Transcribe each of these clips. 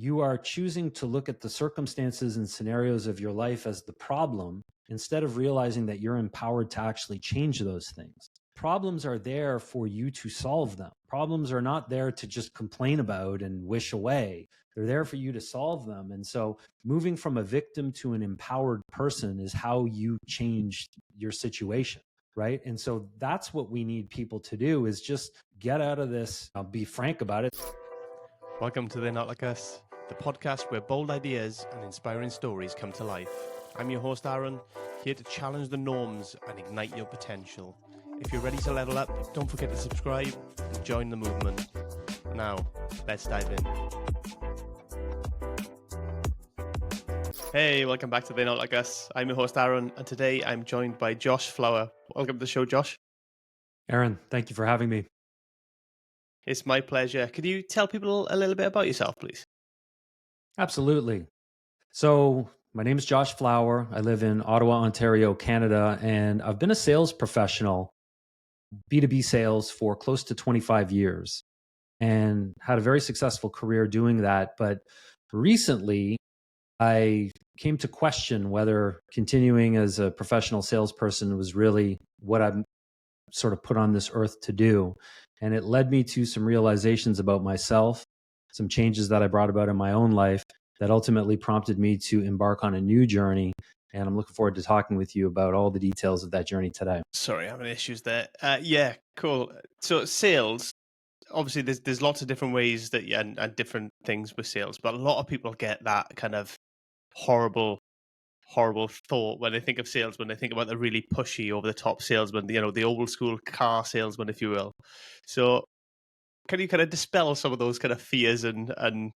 you are choosing to look at the circumstances and scenarios of your life as the problem instead of realizing that you're empowered to actually change those things. Problems are there for you to solve them. Problems are not there to just complain about and wish away. They're there for you to solve them. And so moving from a victim to an empowered person is how you change your situation, right? And so that's what we need people to do, is just get out of this. I'll be frank about it. Welcome to They're Not Like Us, the podcast where bold ideas and inspiring stories come to life. I'm your host, Aaron, here to challenge the norms and ignite your potential. If you're ready to level up, don't forget to subscribe and join the movement. Now, let's dive in. Hey, welcome back to They're Not Like Us. I'm your host, Aaron, and today I'm joined by Josh Flower. Welcome to the show, Josh. Aaron, thank you for having me. It's my pleasure. Could you tell people a little bit about yourself, please? Absolutely. So my name is Josh Flower. I live in Ottawa, Ontario, Canada, and I've been a sales professional, B2B sales, for close to 25 years and had a very successful career doing that. But recently, I came to question whether continuing as a professional salesperson was really what I'm sort of put on this earth to do. And it led me to some realizations about myself, some changes that I brought about in my own life that ultimately prompted me to embark on a new journey. And I'm looking forward to talking with you about all the details of that journey today. Sorry, I'm having issues there. Yeah, cool. So sales, obviously there's lots of different ways that and different things with sales, but a lot of people get that kind of horrible thought when they think of sales, when they think about the really pushy, over the top salesman, the old school car salesman, if you will. So can you kind of dispel some of those kind of fears and I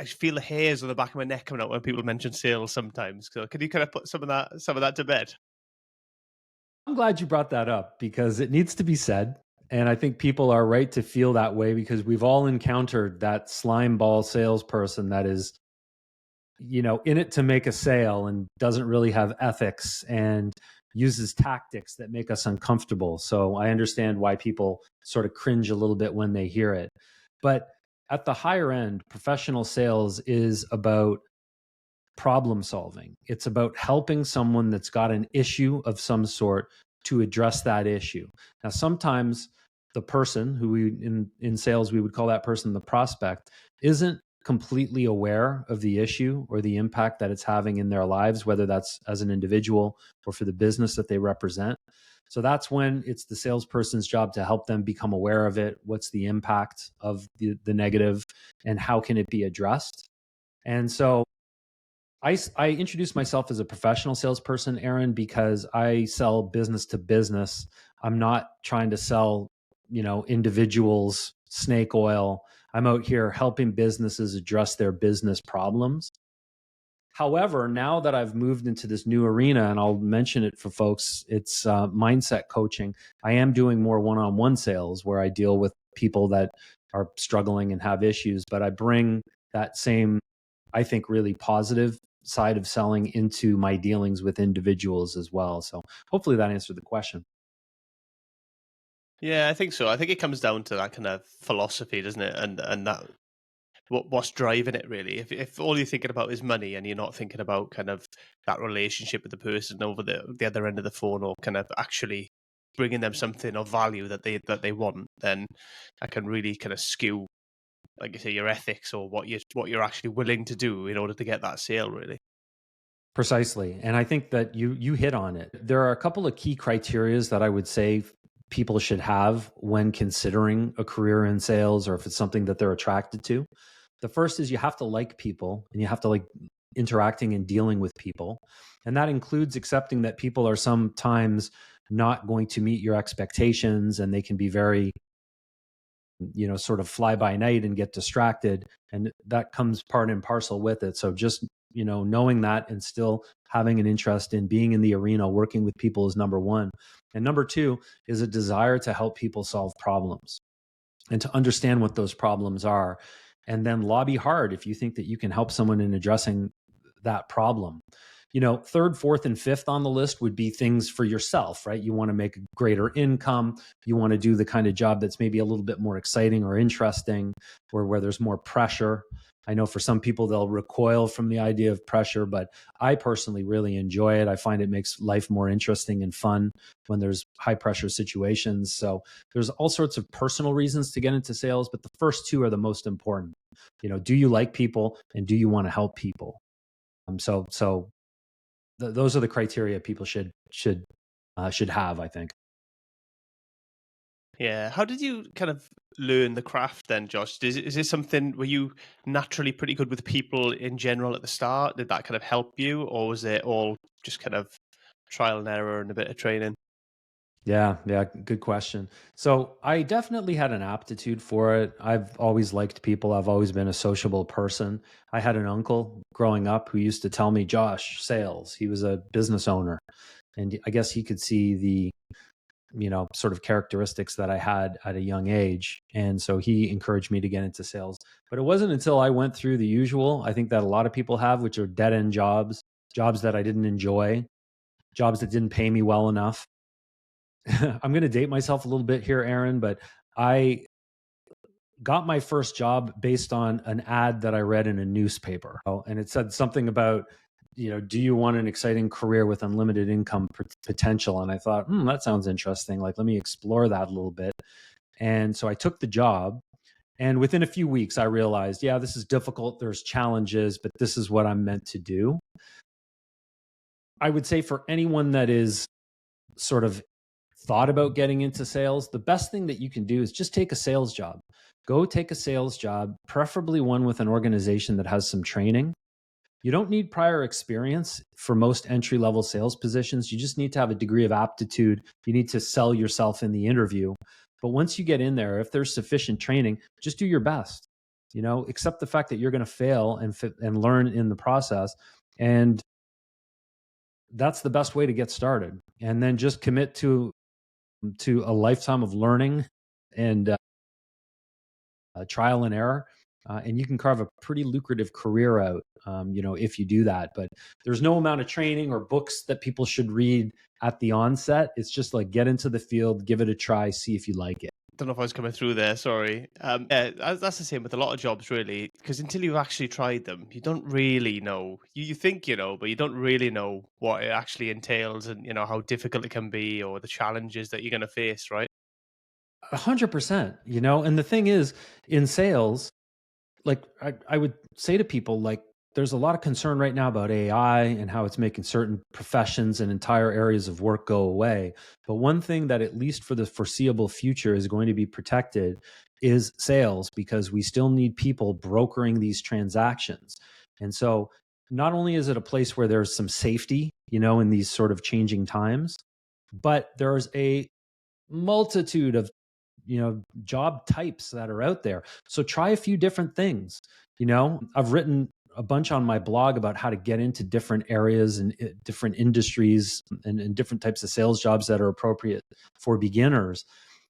feel the hairs on the back of my neck coming out when people mention sales sometimes. So can you kind of put some of that to bed? I'm glad you brought that up because it needs to be said. And I think people are right to feel that way because we've all encountered that slime ball salesperson that is, in it to make a sale and doesn't really have ethics and uses tactics that make us uncomfortable. So I understand why people sort of cringe a little bit when they hear it. But at the higher end, professional sales is about problem solving. It's about helping someone that's got an issue of some sort to address that issue. Now, sometimes the person who in sales, we would call that person the prospect, isn't completely aware of the issue or the impact that it's having in their lives, whether that's as an individual or for the business that they represent. So that's when it's the salesperson's job to help them become aware of it. What's the impact of the negative and how can it be addressed? And so I introduced myself as a professional salesperson, Aaron, because I sell business to business. I'm not trying to sell, individuals snake oil. I'm out here helping businesses address their business problems. However, now that I've moved into this new arena, and I'll mention it for folks, it's mindset coaching. I am doing more one-on-one sales where I deal with people that are struggling and have issues, but I bring that same, I think, really positive side of selling into my dealings with individuals as well. So hopefully that answered the question. Yeah, I think so. I think it comes down to that kind of philosophy, doesn't it? And that what's driving it really. If all you're thinking about is money and you're not thinking about kind of that relationship with the person over the other end of the phone, or kind of actually bringing them something of value that they want, then I can really kind of skew, like you say, your ethics or what you're actually willing to do in order to get that sale, really. Precisely. And I think that you hit on it. There are a couple of key criterias that I would say people should have when considering a career in sales, or if it's something that they're attracted to. The first is you have to like people and you have to like interacting and dealing with people. And that includes accepting that people are sometimes not going to meet your expectations and they can be very, sort of fly by night and get distracted. And that comes part and parcel with it. So just, knowing that and still having an interest in being in the arena, working with people is number one. And number two is a desire to help people solve problems and to understand what those problems are. And then lobby hard if you think that you can help someone in addressing that problem. Third, fourth, and fifth on the list would be things for yourself, right? You want to make a greater income. You want to do the kind of job that's maybe a little bit more exciting or interesting, or where there's more pressure. I know for some people, they'll recoil from the idea of pressure, but I personally really enjoy it. I find it makes life more interesting and fun when there's high pressure situations. So there's all sorts of personal reasons to get into sales, but the first two are the most important. Do you like people, and do you want to help people? Those are the criteria people should have, I think. Yeah. How did you kind of learn the craft then, Josh? Is this something, were you naturally pretty good with people in general at the start? Did that kind of help you, or was it all just kind of trial and error and a bit of training? Yeah, good question. So I definitely had an aptitude for it. I've always liked people. I've always been a sociable person. I had an uncle growing up who used to tell me, Josh, sales. He was a business owner, and I guess he could see the sort of characteristics that I had at a young age. And so he encouraged me to get into sales. But it wasn't until I went through the usual, I think that a lot of people have, which are dead end jobs, jobs that I didn't enjoy, jobs that didn't pay me well enough. I'm going to date myself a little bit here, Aaron, but I got my first job based on an ad that I read in a newspaper. And it said something about, do you want an exciting career with unlimited income potential? And I thought, that sounds interesting. Like, let me explore that a little bit. And so I took the job. And within a few weeks, I realized, yeah, this is difficult. There's challenges, but this is what I'm meant to do. I would say for anyone that is sort of thought about getting into sales, the best thing that you can do is just take a sales job. Go take a sales job, preferably one with an organization that has some training. You don't need prior experience for most entry level sales positions. You just need to have a degree of aptitude. You need to sell yourself in the interview. But once you get in there, if there's sufficient training, just do your best. Accept the fact that you're going to fail and learn in the process. And that's the best way to get started. And then just commit to a lifetime of learning and trial and error. And you can carve a pretty lucrative career out, if you do that. But there's no amount of training or books that people should read at the onset. It's just like, get into the field, give it a try, see if you like it. Don't know if I was coming through there. Sorry. Yeah, that's the same with a lot of jobs, really, because until you've actually tried them, you don't really know. You think you know, but you don't really know what it actually entails, and how difficult it can be, or the challenges that you're going to face. Right. 100%. And the thing is, in sales, like I would say to people, like, there's a lot of concern right now about AI and how it's making certain professions and entire areas of work go away. But one thing that, at least for the foreseeable future, is going to be protected is sales, because we still need people brokering these transactions. And so not only is it a place where there's some safety, in these sort of changing times, but there's a multitude of job types that are out there. So try a few different things. I've written a bunch on my blog about how to get into different areas and different industries and different types of sales jobs that are appropriate for beginners.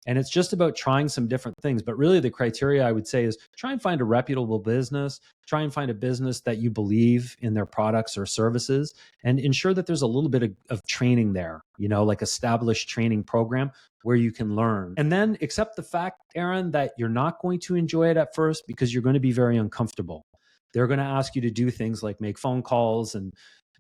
And it's just about trying some different things. But really, the criteria I would say is try and find a reputable business, try and find a business that you believe in their products or services, and ensure that there's a little bit of training there, like established training program where you can learn. And then accept the fact, Aaron, that you're not going to enjoy it at first, because you're going to be very uncomfortable. They're going to ask you to do things like make phone calls and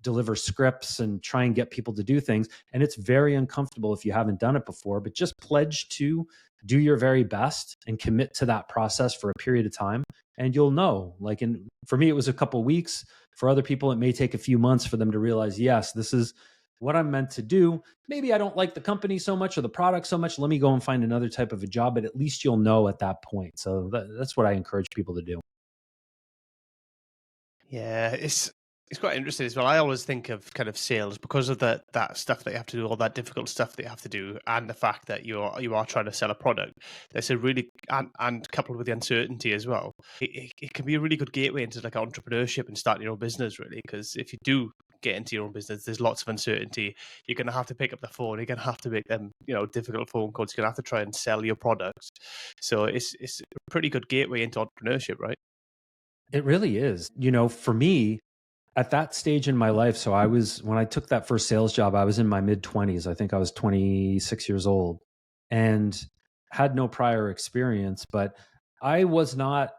deliver scripts and try and get people to do things. And it's very uncomfortable if you haven't done it before, but just pledge to do your very best and commit to that process for a period of time. And you'll know, like, for me, it was a couple of weeks. For other people, it may take a few months for them to realize, yes, this is what I'm meant to do. Maybe I don't like the company so much or the product so much. Let me go and find another type of a job, but at least you'll know at that point. So that's what I encourage people to do. Yeah, it's quite interesting as well. I always think of kind of sales because of that stuff that you have to do, all that difficult stuff that you have to do, and the fact that you are trying to sell a product. There's a really and coupled with the uncertainty as well. It can be a really good gateway into like entrepreneurship and starting your own business, really. Because if you do get into your own business, there's lots of uncertainty. You're going to have to pick up the phone. You're going to have to make them, difficult phone calls. You're going to have to try and sell your products. So it's a pretty good gateway into entrepreneurship, right? It really is. For me, At that stage in my life, so when I took that first sales job, I was in my mid 20s. I think I was 26 years old and had no prior experience, but I was not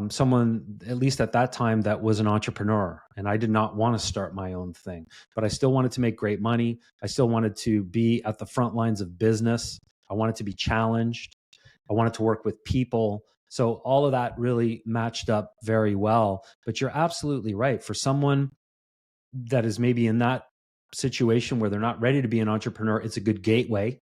someone, at least at that time, that was an entrepreneur. And I did not want to start my own thing, but I still wanted to make great money. I still wanted to be at the front lines of business. I wanted to be challenged. I wanted to work with people. So all of that really matched up very well. But you're absolutely right. For someone that is maybe in that situation where they're not ready to be an entrepreneur, it's a good gateway.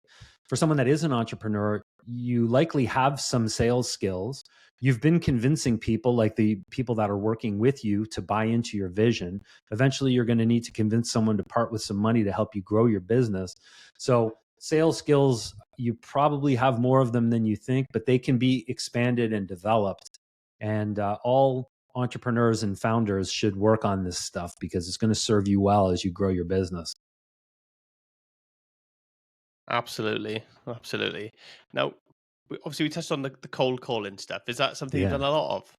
For someone that is an entrepreneur, you likely have some sales skills. You've been convincing people, like the people that are working with you, to buy into your vision. Eventually, you're going to need to convince someone to part with some money to help you grow your business. So, sales skills, you probably have more of them than you think, but they can be expanded and developed. And all entrepreneurs and founders should work on this stuff because it's going to serve you well as you grow your business. Absolutely, absolutely. Now, obviously, we touched on the cold calling stuff. Is that something you've Yeah. done a lot of?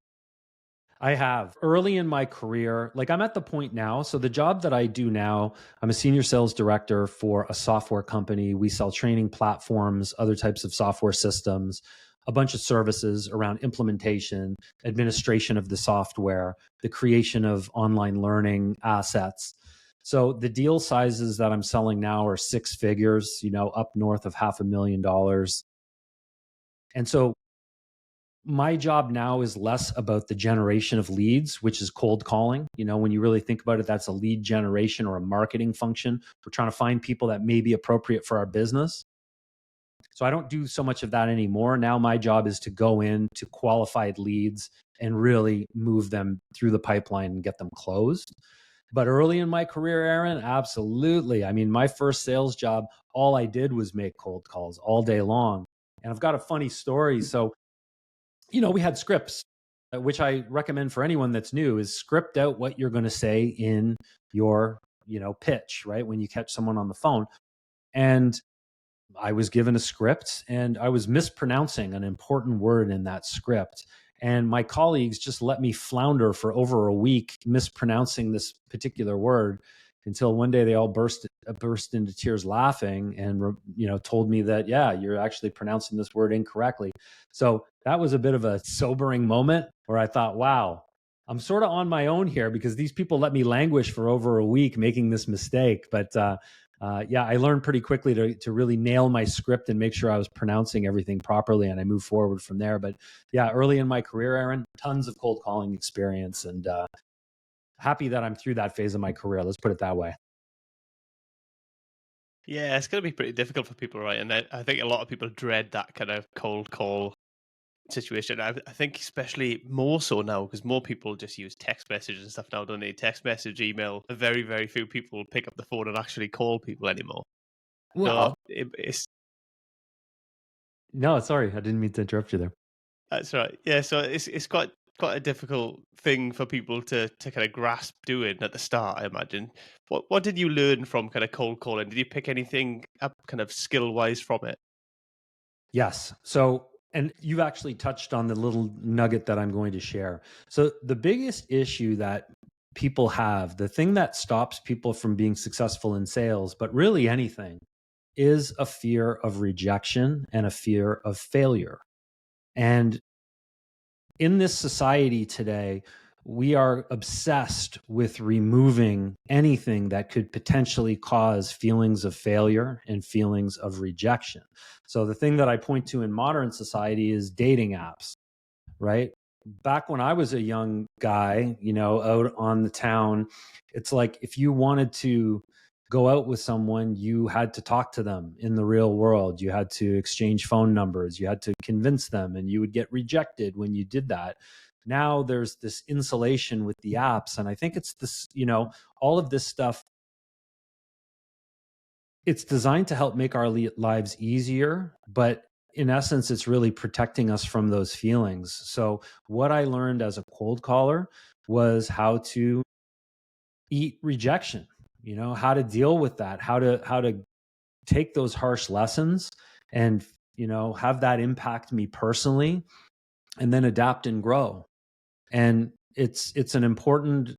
I have early in my career, like I'm at the point now. So the job that I do now, I'm a senior sales director for a software company. We sell training platforms, other types of software systems, a bunch of services around implementation, administration of the software, the creation of online learning assets. So the deal sizes that I'm selling now are six figures, up north of $500,000. And so my job now is less about the generation of leads, which is cold calling. When you really think about it, that's a lead generation or a marketing function. We're trying to find people that may be appropriate for our business. So I don't do so much of that anymore. Now my job is to go in to qualified leads and really move them through the pipeline and get them closed. But early in my career, Aaron, absolutely. I mean, my first sales job, all I did was make cold calls all day long. And I've got a funny story. So we had scripts, which I recommend for anyone that's new, is script out what you're going to say in your, pitch, right? When you catch someone on the phone. And I was given a script and I was mispronouncing an important word in that script. And my colleagues just let me flounder for over a week mispronouncing this particular word until one day they all burst into tears laughing and told me that, yeah, you're actually pronouncing this word incorrectly. So that was a bit of a sobering moment where I thought, wow, I'm sort of on my own here because these people let me languish for over a week making this mistake. But yeah, I learned pretty quickly to really nail my script and make sure I was pronouncing everything properly, and I moved forward from there. But yeah, early in my career, Aaron, tons of cold calling experience, and happy that I'm through that phase of my career. Let's put it that way. Yeah, it's going to be pretty difficult for people, right? And I think a lot of people dread that kind of cold call situation. I think especially more so now because more people just use text messages and stuff now, don't they? Text message, email. Very, very few people pick up the phone and actually call people anymore. So Well, it's no, sorry, I didn't mean to interrupt you there. that's right. Yeah, so it's quite a difficult thing for people to kind of grasp doing at the start, I imagine. What did you learn from kind of cold calling? Did you pick anything up kind of skill wise from it? Yes. So, and you've actually touched on the little nugget that I'm going to share. So, the biggest issue that people have, the thing that stops people from being successful in sales, but really anything, is a fear of rejection and a fear of failure. And in this society today, we are obsessed with removing anything that could potentially cause feelings of failure and feelings of rejection. So, the thing that I point to in modern society is dating apps, right? Back when I was a young guy, out on the town, it's like if you wanted to go out with someone, you had to talk to them in the real world. You had to exchange phone numbers, you had to convince them, and you would get rejected when you did that. Now there's this insulation with the apps. And I think it's this, all of this stuff, it's designed to help make our lives easier, but in essence, it's really protecting us from those feelings. So, what I learned as a cold caller was how to eat rejection, how to deal with that, how to take those harsh lessons and, have that impact me personally and then adapt and grow. And it's an important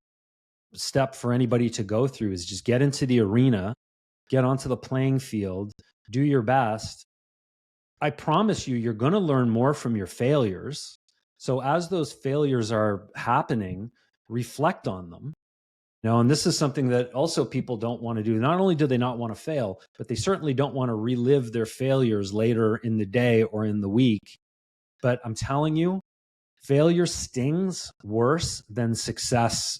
step for anybody to go through is just get into the arena, get onto the playing field, do your best. I promise you, you're going to learn more from your failures. So as those failures are happening, reflect on them. And this is something that also people don't want to do. Not only do they not want to fail, but they certainly don't want to relive their failures later in the day or in the week. But I'm telling you, failure stings worse than success,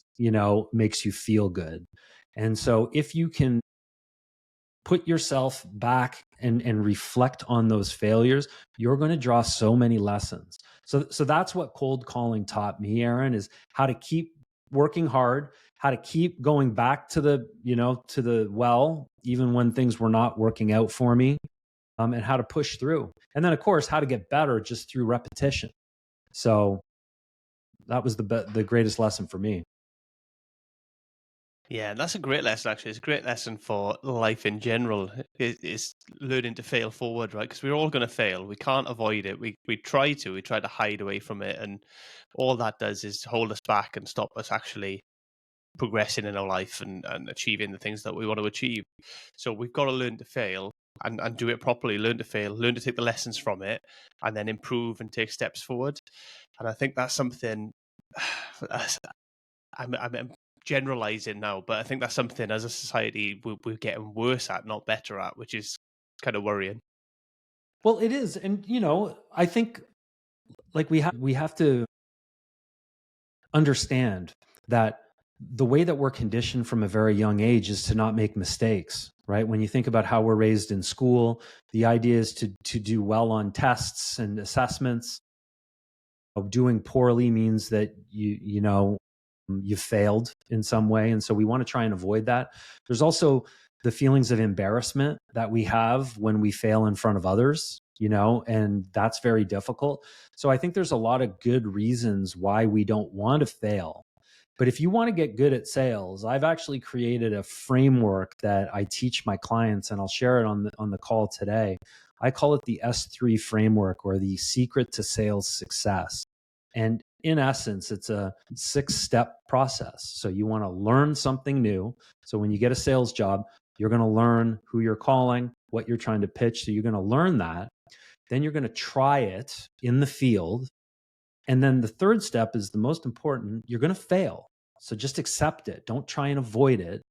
makes you feel good. And so if you can put yourself back and reflect on those failures, you're going to draw so many lessons. So that's what cold calling taught me, Aaron, is how to keep working hard, how to keep going back to the well, even when things were not working out for me, and how to push through. And then, of course, how to get better just through repetition. So that was the greatest lesson for me. Yeah, that's a great lesson, actually. It's a great lesson for life in general. It's learning to fail forward, right? Because we're all going to fail. We can't avoid it. We try to hide away from it. And all that does is hold us back and stop us actually progressing in our life and achieving the things that we want to achieve. So we've got to learn to fail and do it properly. Learn to fail, learn to take the lessons from it, and then improve and take steps forward. And I think that's something I'm generalizing now, but I think that's something as a society we're getting worse at, not better at, which is kind of worrying. Well, it is. And, I think like we have to understand that the way that we're conditioned from a very young age is to not make mistakes, right? When you think about how we're raised in school, the idea is to do well on tests and assessments. Doing poorly means that you failed in some way. And so we want to try and avoid that. There's also the feelings of embarrassment that we have when we fail in front of others, and that's very difficult. So I think there's a lot of good reasons why we don't want to fail. But if you want to get good at sales, I've actually created a framework that I teach my clients, and I'll share it on the call today. I call it the S3 framework, or the secret to sales success. And in essence, it's a 6-step process. So you want to learn something new. So when you get a sales job, you're going to learn who you're calling, what you're trying to pitch. So you're going to learn that. Then you're going to try it in the field. And then the third step is the most important. You're going to fail. So just accept it. Don't try and avoid it.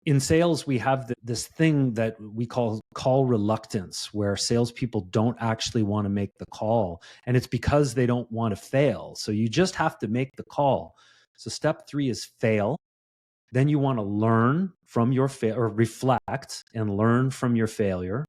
In sales, we have this thing that we call reluctance, where salespeople don't actually want to make the call. And it's because they don't want to fail. So you just have to make the call. So step 3 is fail. Then you want to learn from your or reflect and learn from your failure.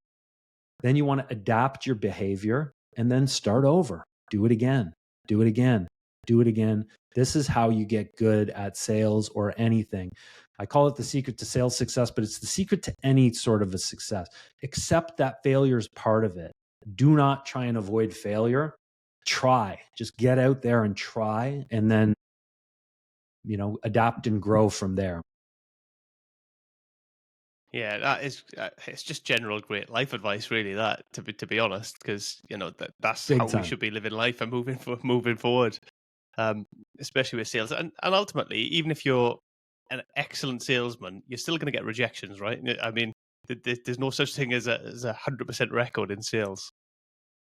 Then you want to adapt your behavior and then start over. Do it again. Do it again. Do it again. This is how you get good at sales or anything. I call it the secret to sales success, but it's the secret to any sort of a success. Accept that failure is part of it. Do not try and avoid failure. Try. Just get out there and try, and then, adapt and grow from there. Yeah, that is it's just general great life advice, really. That to be honest, because that's Big how time. we should be living life and moving forward, especially with sales. And ultimately, even if you're an excellent salesman, you're still going to get rejections, right? I mean, there's no such thing as a 100% record in sales.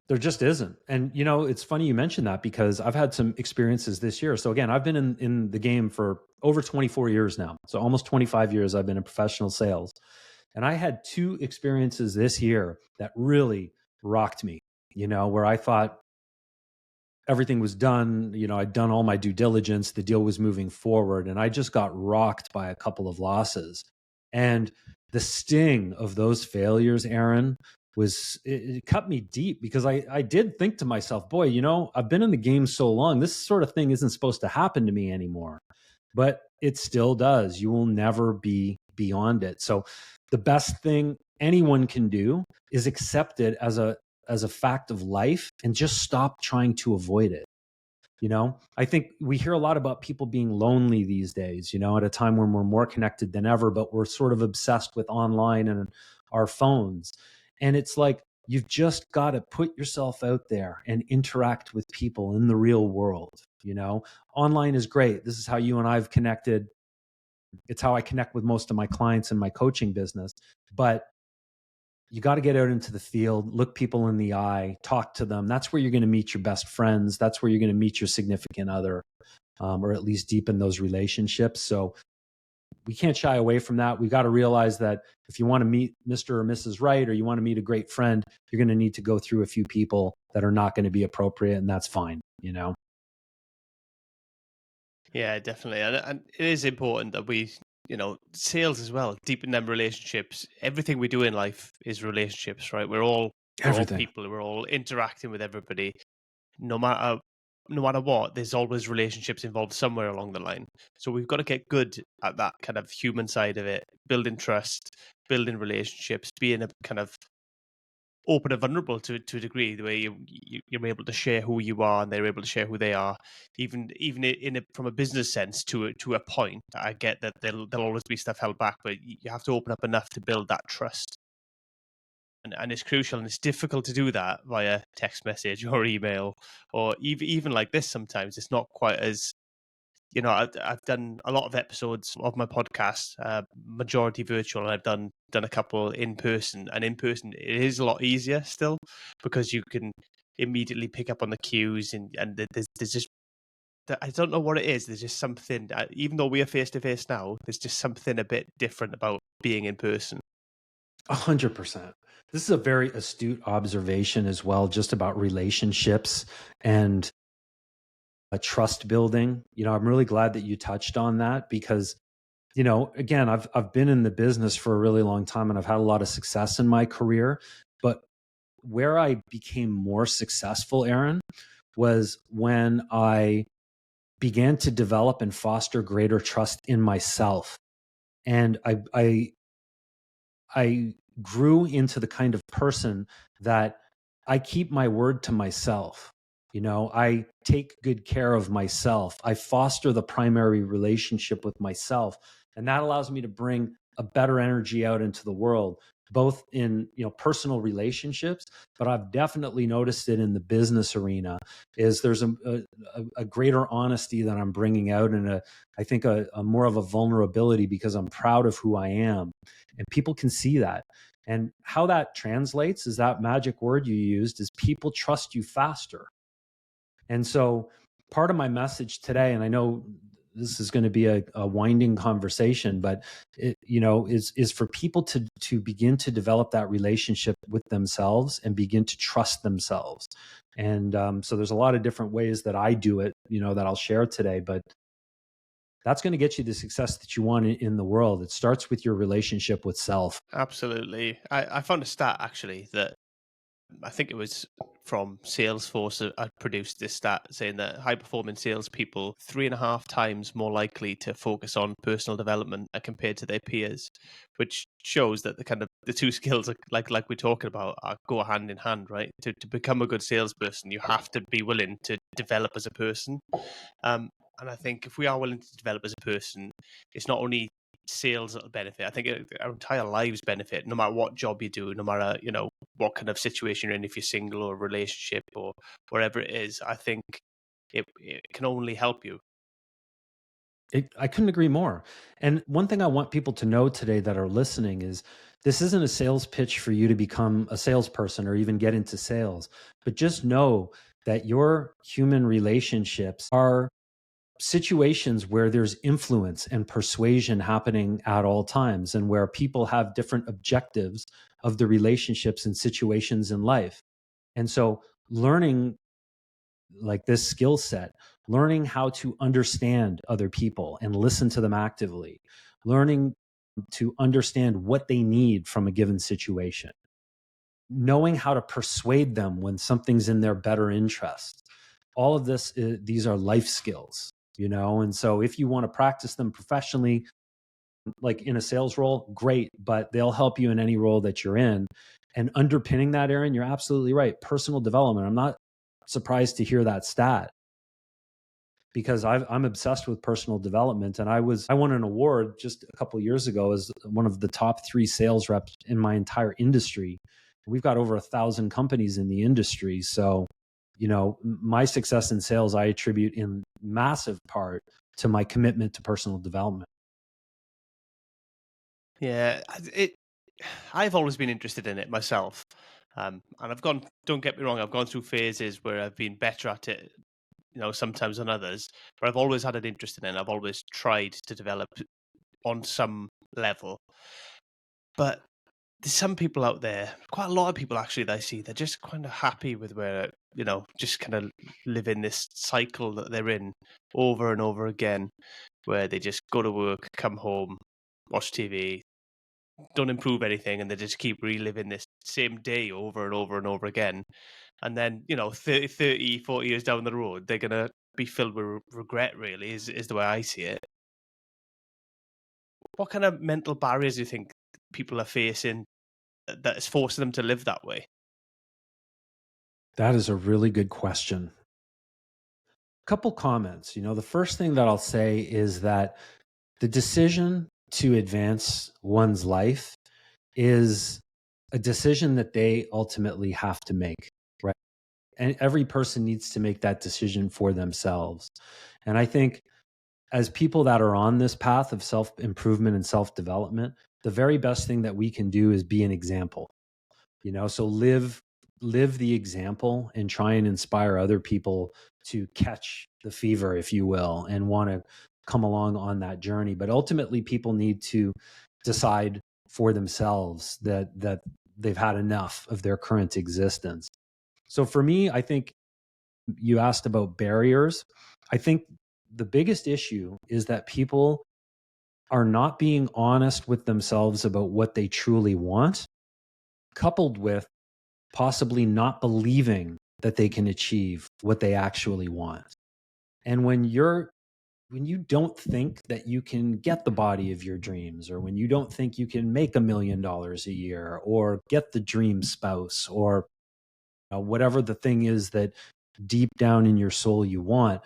There just isn't. And, it's funny you mentioned that, because I've had some experiences this year. So again, I've been in the game for over 24 years now. So almost 25 years I've been in professional sales. And I had 2 experiences this year that really rocked me, where I thought everything was done. I'd done all my due diligence. The deal was moving forward. And I just got rocked by a couple of losses. And the sting of those failures, Aaron, it cut me deep, because I did think to myself, boy, I've been in the game so long, this sort of thing isn't supposed to happen to me anymore. But it still does. You will never be beyond it. So the best thing anyone can do is accept it as a fact of life and just stop trying to avoid it. I think we hear a lot about people being lonely these days, at a time when we're more connected than ever, but we're sort of obsessed with online and our phones. And it's like, you've just got to put yourself out there and interact with people in the real world. Online is great. This is how you and I've connected. It's how I connect with most of my clients in my coaching business. But you got to get out into the field, look people in the eye, talk to them. That's where you're going to meet your best friends. That's where you're going to meet your significant other, or at least deepen those relationships. So we can't shy away from that. We've got to realize that if you want to meet Mr. or Mrs. Right, or you want to meet a great friend, you're going to need to go through a few people that are not going to be appropriate, and that's fine, you know? Yeah, definitely. And it is important that we, sales as well, deepen them relationships. Everything we do in life is relationships, right? We're all Everything. people. We're all interacting with everybody. No matter no matter what, there's always relationships involved somewhere along the line. So we've got to get good at that kind of human side of it, building trust, building relationships, being a kind of open and vulnerable to a degree, the way you're able to share who you are and they're able to share who they are, even from a business sense to a point. I get that there'll always be stuff held back, but you have to open up enough to build that trust, and it's crucial, and it's difficult to do that via text message or email, or even like this. Sometimes it's not quite as, I've done a lot of episodes of my podcast, majority virtual, and I've done a couple in person. And in person, it is a lot easier still, because you can immediately pick up on the cues, and there's just, I don't know what it is. There's just something, even though we are face to face now, there's just something a bit different about being in person. 100%. This is a very astute observation as well, just about relationships and a trust building. I'm really glad that you touched on that because, again, I've been in the business for a really long time and I've had a lot of success in my career. But where I became more successful, Aaron, was when I began to develop and foster greater trust in myself. And I grew into the kind of person that I keep my word to myself. I take good care of myself. I foster the primary relationship with myself. And that allows me to bring a better energy out into the world, both in, personal relationships, but I've definitely noticed it in the business arena is there's a greater honesty that I'm bringing out, and I think a more of a vulnerability because I'm proud of who I am, and people can see that. And how that translates is that magic word you used is people trust you faster. And so part of my message today, and I know this is going to be a winding conversation, but is for people to begin to develop that relationship with themselves and begin to trust themselves. And so there's a lot of different ways that I do it, that I'll share today, but that's going to get you the success that you want in the world. It starts with your relationship with self. Absolutely. I found a stat actually that, I think it was from Salesforce, I produced this stat saying that high performing salespeople 3.5 times more likely to focus on personal development compared to their peers, which shows that the two skills are, like we're talking about, go hand in hand, right? To become a good salesperson, you have to be willing to develop as a person. And I think if we are willing to develop as a person, it's not only sales that'll benefit. I think our entire lives benefit, no matter what job you do, no matter what kind of situation you're in, if you're single or a relationship or wherever it is. I think it can only help you. I couldn't agree more. And one thing I want people to know today that are listening is this isn't a sales pitch for you to become a salesperson or even get into sales, but just know that your human relationships are situations where there's influence and persuasion happening at all times and where people have different objectives of the relationships and situations in life. And so learning like this skill set, learning how to understand other people and listen to them actively, learning to understand what they need from a given situation, knowing how to persuade them when something's in their better interest. All of this, these are life skills, and so if you want to practice them professionally, like in a sales role, great, but they'll help you in any role that you're in. And underpinning that, Aaron, you're absolutely right. Personal development. I'm not surprised to hear that stat because I'm obsessed with personal development. And I won an award just a couple of years ago as one of the top 3 sales reps in my entire industry. We've got over 1,000 companies in the industry. So, my success in sales, I attribute in massive part to my commitment to personal development. Yeah, I've always been interested in it myself, and I've gone. Don't get me wrong, I've gone through phases where I've been better at it, sometimes than others. But I've always had an interest in it. And I've always tried to develop on some level. But there's some people out there, quite a lot of people actually that I see, they're just kind of happy with where, just kind of live in this cycle that they're in over and over again, where they just go to work, come home, watch TV, don't improve anything, and they just keep reliving this same day over and over and over again. And then, 30, 40 years down the road, they're going to be filled with regret, really, is the way I see it. What kind of mental barriers do you think people are facing that is forcing them to live that way? That is a really good question. Couple comments. The first thing that I'll say is that the decision to advance one's life is a decision that they ultimately have to make, right? And every person needs to make that decision for themselves. And I think as people that are on this path of self improvement and self development, the very best thing that we can do is be an example. So live the example and try and inspire other people to catch the fever, if you will, and want to come along on that journey. But ultimately, people need to decide for themselves that they've had enough of their current existence. So for me, I think you asked about barriers. I think the biggest issue is that people are not being honest with themselves about what they truly want, coupled with possibly not believing that they can achieve what they actually want. And when you don't think that you can get the body of your dreams, or when you don't think you can make $1 million a year, or get the dream spouse, or whatever the thing is that deep down in your soul you want,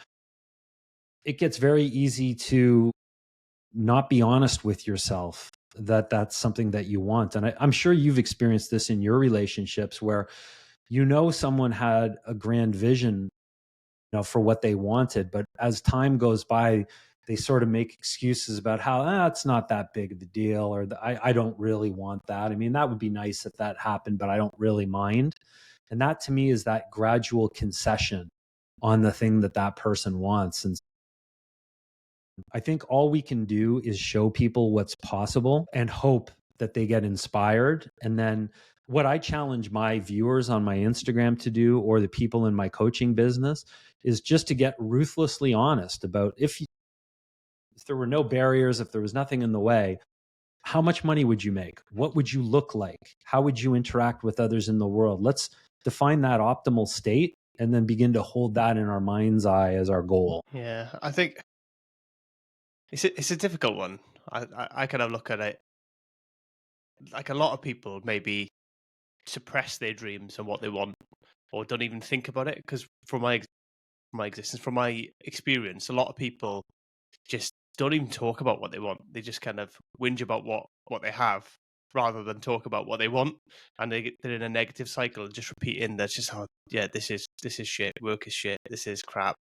it gets very easy to not be honest with yourself that that's something that you want. And I'm sure you've experienced this in your relationships where someone had a grand vision, for what they wanted, but as time goes by, they sort of make excuses about how it's not that big of a deal, or I don't really want that. I mean, that would be nice if that happened, but I don't really mind. And that to me is that gradual concession on the thing that that person wants. And I think all we can do is show people what's possible and hope that they get inspired. And then what I challenge my viewers on my Instagram to do, or the people in my coaching business, is just to get ruthlessly honest about if there were no barriers, if there was nothing in the way, how much money would you make? What would you look like? How would you interact with others in the world? Let's define that optimal state and then begin to hold that in our mind's eye as our goal. Yeah, I think it's a difficult one. I kind of look at it like a lot of people maybe suppress their dreams and what they want, or don't even think about it. Because from my existence, from my experience, a lot of people just don't even talk about what they want. They just kind of whinge about what they have rather than talk about what they want, and they're in a negative cycle, just repeating. That's just how, yeah, this is shit. Work is shit. This is crap,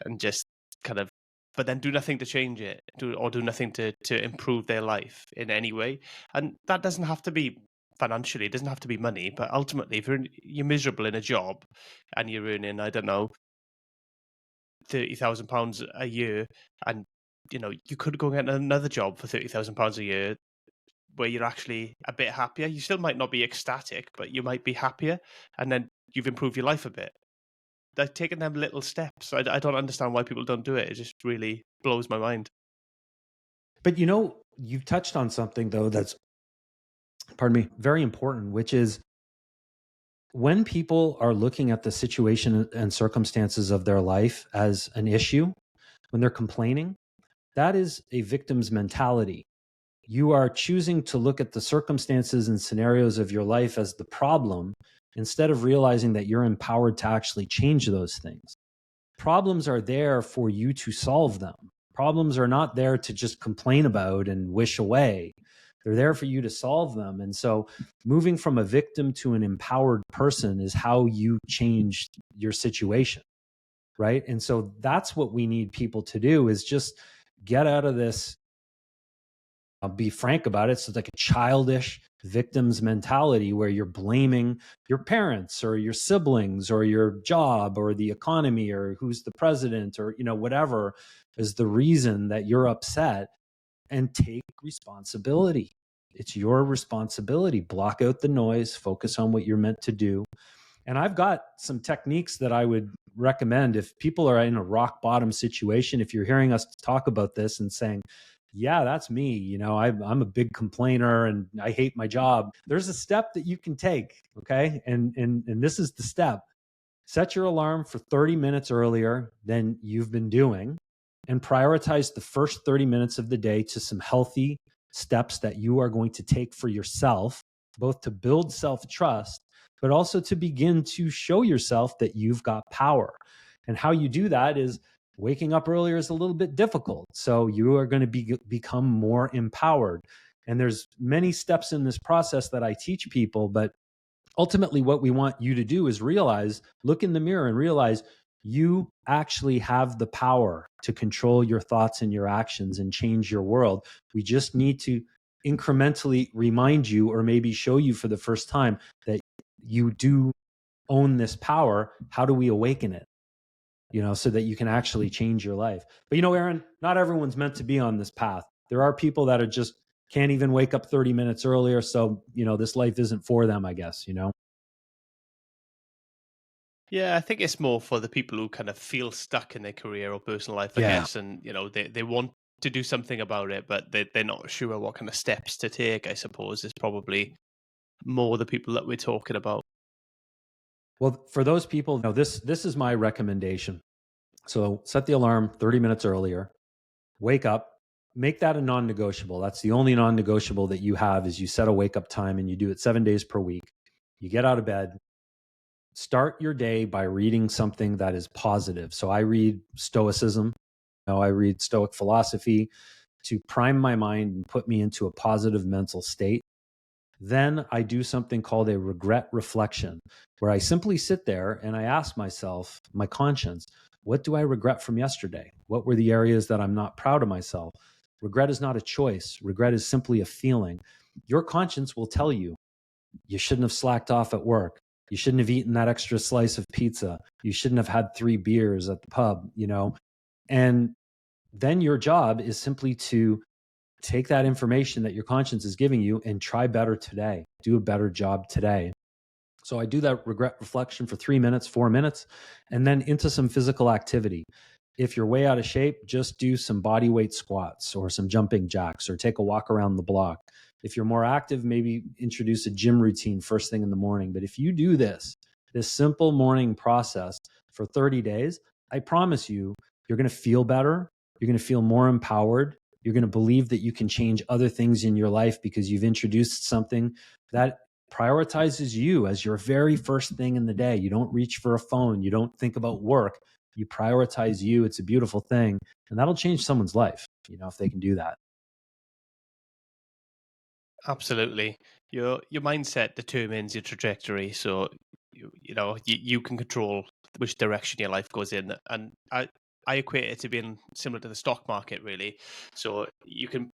and just kind of, but then do nothing to change it, do nothing to improve their life in any way. And that doesn't have to be financially, it doesn't have to be money, but ultimately, if you're miserable in a job and you're earning, I don't know, £30,000 a year, and you could go and get another job for £30,000 a year where you're actually a bit happier. You still might not be ecstatic, but you might be happier, and then you've improved your life a bit. They're taking them little steps. I don't understand why people don't do it. It just really blows my mind. But you've touched on something though that's, pardon me, very important, which is when people are looking at the situation and circumstances of their life as an issue, when they're complaining, that is a victim's mentality. You are choosing to look at the circumstances and scenarios of your life as the problem instead of realizing that you're empowered to actually change those things. Problems are there for you to solve them. Problems are not there to just complain about and wish away. They're there for you to solve them. And so moving from a victim to an empowered person is how you change your situation, right? And so that's what we need people to do, is just get out of this I'll be frank about it. So it's like a childish victim's mentality where you're blaming your parents or your siblings or your job or the economy or who's the president or, whatever is the reason that you're upset, and take responsibility. It's your responsibility. Block out the noise, focus on what you're meant to do. And I've got some techniques that I would recommend if people are in a rock bottom situation. If you're hearing us talk about this and saying, yeah, that's me. I'm a big complainer and I hate my job. There's a step that you can take. Okay. And this is the step. Set your alarm for 30 minutes earlier than you've been doing, and prioritize the first 30 minutes of the day to some healthy steps that you are going to take for yourself, both to build self-trust, but also to begin to show yourself that you've got power. And how you do that is waking up earlier is a little bit difficult. So you are going to become more empowered. And there's many steps in this process that I teach people, but ultimately what we want you to do is look in the mirror and realize you actually have the power to control your thoughts and your actions and change your world. We just need to incrementally remind you, or maybe show you for the first time, that you do own this power. How do we awaken it? So that you can actually change your life. But Aaron, not everyone's meant to be on this path. There are people that are just can't even wake up 30 minutes earlier. So, this life isn't for them, I guess, Yeah, I think it's more for the people who kind of feel stuck in their career or personal life, I Yeah. guess, and they want to do something about it, but they're not sure what kind of steps to take. I suppose is probably more the people that we're talking about. Well, for those people, this is my recommendation. So set the alarm 30 minutes earlier, wake up, make that a non-negotiable. That's the only non-negotiable that you have, is you set a wake up time and you do it 7 days per week. You get out of bed, start your day by reading something that is positive. So I read Stoicism. I read Stoic philosophy to prime my mind and put me into a positive mental state. Then I do something called a regret reflection, where I simply sit there and I ask myself, my conscience, what do I regret from yesterday? What were the areas that I'm not proud of myself? Regret is not a choice. Regret is simply a feeling. Your conscience will tell you, you shouldn't have slacked off at work. You shouldn't have eaten that extra slice of pizza. You shouldn't have had 3 beers at the pub, And then your job is simply to take that information that your conscience is giving you and try better today. Do a better job today. So I do that regret reflection for 3 minutes, 4 minutes, and then into some physical activity. If you're way out of shape, just do some body weight squats or some jumping jacks or take a walk around the block. If you're more active, maybe introduce a gym routine first thing in the morning. But if you do this simple morning process for 30 days, I promise you, you're going to feel better. You're going to feel more empowered. You're going to believe that you can change other things in your life because you've introduced something that prioritizes you as your very first thing in the day. You don't reach for a phone. You don't think about work. You prioritize you. It's a beautiful thing. And that'll change someone's life, if they can do that. Absolutely, your mindset determines your trajectory. So you can control which direction your life goes in, and I equate it to being similar to the stock market, really. So you can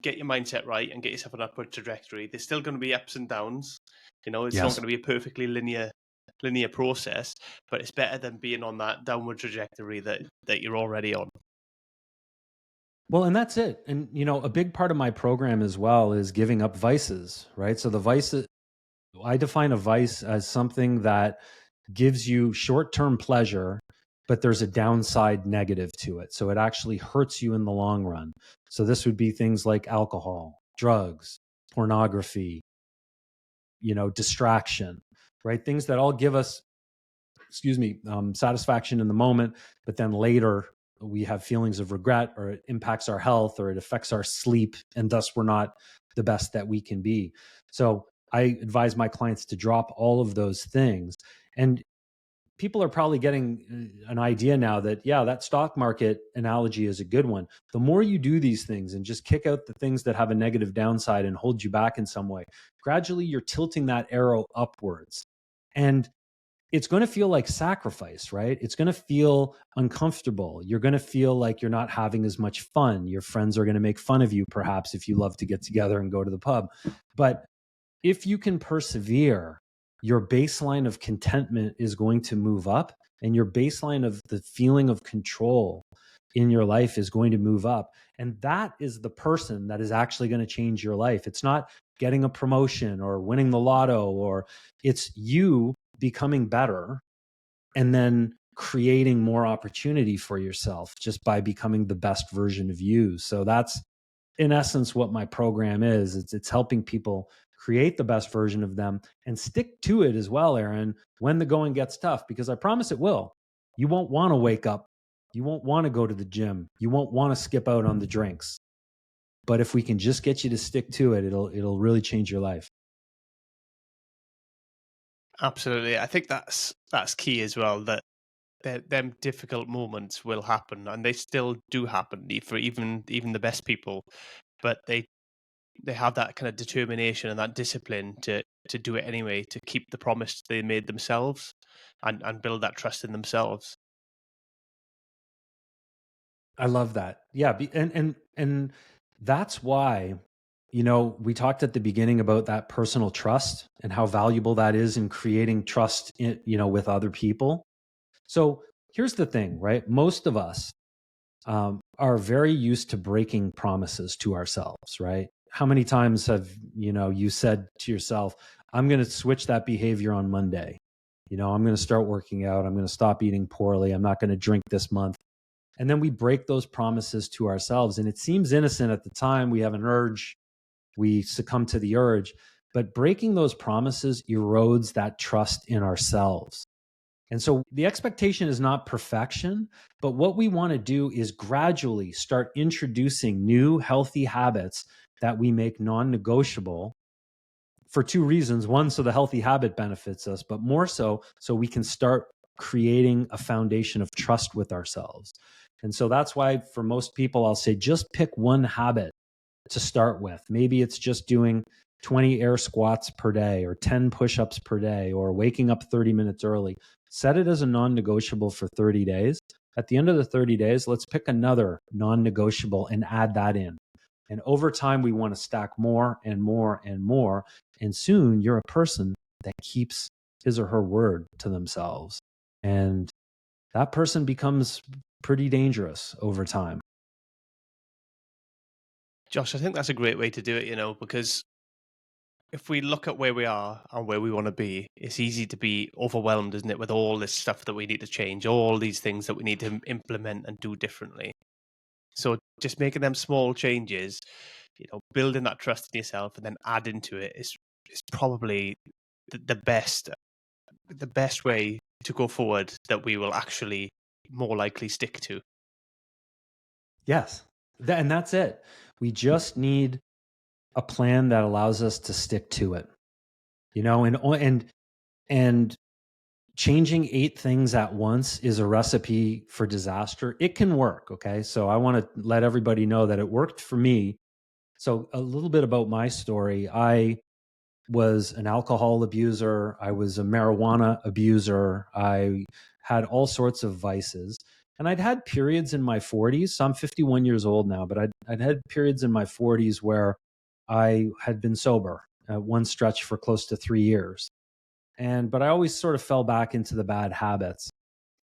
get your mindset right and get yourself an upward trajectory. There's still going to be ups and downs. It's not Yes. going to be a perfectly linear process, but it's better than being on that downward trajectory that you're already on. Well, and that's it. And, a big part of my program as well is giving up vices, right? So the vices, I define a vice as something that gives you short-term pleasure, but there's a downside negative to it. So it actually hurts you in the long run. So this would be things like alcohol, drugs, pornography, distraction, right? Things that all give us, satisfaction in the moment, but then later we have feelings of regret, or it impacts our health, or it affects our sleep, and thus we're not the best that we can be. So I advise my clients to drop all of those things. And people are probably getting an idea now that, yeah, that stock market analogy is a good one. The more you do these things and just kick out the things that have a negative downside and hold you back in some way, gradually you're tilting that arrow upwards. And it's going to feel like sacrifice, right? It's going to feel uncomfortable. You're going to feel like you're not having as much fun. Your friends are going to make fun of you, perhaps, if you love to get together and go to the pub. But if you can persevere, your baseline of contentment is going to move up, and your baseline of the feeling of control in your life is going to move up. And that is the person that is actually going to change your life. It's not getting a promotion or winning the lotto, or it's you becoming better and then creating more opportunity for yourself just by becoming the best version of you. So that's in essence what my program is. It's helping people create the best version of them and stick to it as well, Aaron, when the going gets tough, because I promise it will. You won't want to wake up. You won't want to go to the gym. You won't want to skip out on the drinks. But if we can just get you to stick to it, it'll really change your life. Absolutely. I think that's key as well, that them difficult moments will happen, and they still do happen for even the best people, but they have that kind of determination and that discipline to do it anyway, to keep the promise they made themselves, and build that trust in themselves. I love that. Yeah, and that's why, we talked at the beginning about that personal trust and how valuable that is in creating trust with other people. So here's the thing, right? Most of us are very used to breaking promises to ourselves, right? How many times have you said to yourself, "I'm going to switch that behavior on Monday. I'm going to start working out. I'm going to stop eating poorly. I'm not going to drink this month." And then we break those promises to ourselves. And it seems innocent at the time. We have an urge, we succumb to the urge. But breaking those promises erodes that trust in ourselves. And so the expectation is not perfection, but what we want to do is gradually start introducing new healthy habits that we make non negotiable for two reasons. One, so the healthy habit benefits us, but more so we can start creating a foundation of trust with ourselves. And so that's why for most people, I'll say just pick one habit to start with. Maybe it's just doing 20 air squats per day or 10 push-ups per day or waking up 30 minutes early. Set it as a non-negotiable for 30 days. At the end of the 30 days, let's pick another non-negotiable and add that in. And over time, we want to stack more and more and more. And soon you're a person that keeps his or her word to themselves. And that person becomes pretty dangerous over time. Josh, I think that's a great way to do it, because if we look at where we are and where we want to be, it's easy to be overwhelmed, isn't it, with all this stuff that we need to change, all these things that we need to implement and do differently. So just making them small changes, building that trust in yourself and then adding to it is probably the best way to go forward, that we will actually more likely stick to. Yes. And that's it. We just need a plan that allows us to stick to it. And changing 8 things at once is a recipe for disaster. It can work, okay? So I want to let everybody know that it worked for me. So a little bit about my story. I was an alcohol abuser. I was a marijuana abuser. I had all sorts of vices. And I'd had periods in my 40s. So I'm 51 years old now, but I'd had periods in my 40s where I had been sober at one stretch for close to 3 years. But I always sort of fell back into the bad habits.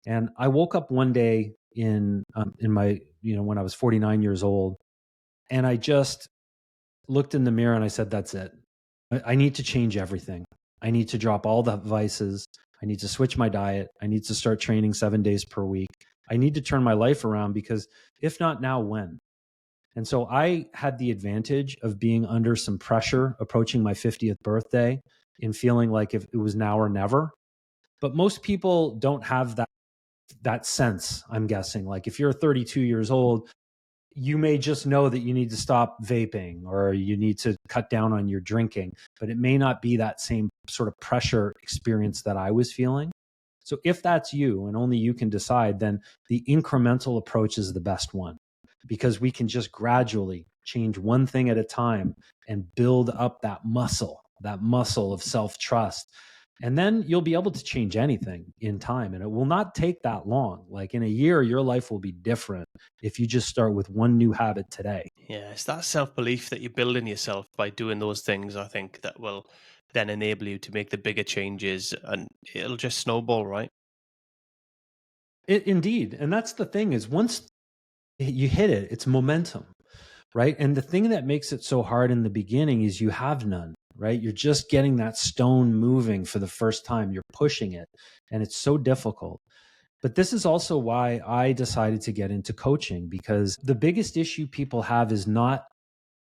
And I woke up one day in my, when I was 49 years old, and I just looked in the mirror and I said, "That's it. I need to change everything. I need to drop all the vices. I need to switch my diet. I need to start training 7 days per week. I need to turn my life around, because if not now, when?" And so I had the advantage of being under some pressure approaching my 50th birthday and feeling like if it was now or never. But most people don't have that sense, I'm guessing. Like if you're 32 years old, you may just know that you need to stop vaping or you need to cut down on your drinking, but it may not be that same sort of pressure experience that I was feeling. So if that's you and only you can decide, then the incremental approach is the best one, because we can just gradually change one thing at a time and build up that muscle of self-trust. And then you'll be able to change anything in time. And it will not take that long. Like in a year, your life will be different if you just start with one new habit today. Yeah, it's that self-belief that you build in yourself by doing those things, I think, that will then enable you to make the bigger changes, and it'll just snowball, right? Indeed. And that's the thing is once you hit it, it's momentum, right? And the thing that makes it so hard in the beginning is you have none, right? You're just getting that stone moving for the first time. You're pushing it, and it's so difficult. But this is also why I decided to get into coaching, because the biggest issue people have is not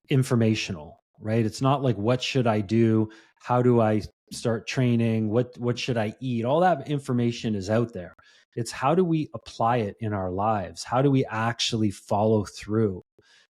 informational, right? It's not like, what should I do? How do I start training? What should I eat? All that information is out there. It's how do we apply it in our lives? How do we actually follow through?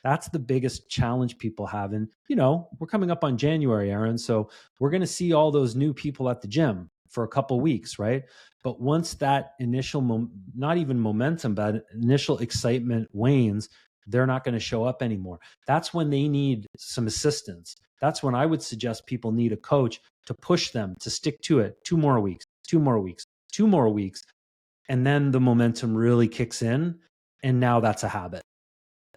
That's the biggest challenge people have. And, we're coming up on January, Aaron. So we're going to see all those new people at the gym for a couple weeks, right? But once that initial, not even momentum, but initial excitement wanes, they're not going to show up anymore. That's when they need some assistance. That's when I would suggest people need a coach to push them to stick to it 2 more weeks, 2 more weeks, 2 more weeks. And then the momentum really kicks in. And now that's a habit.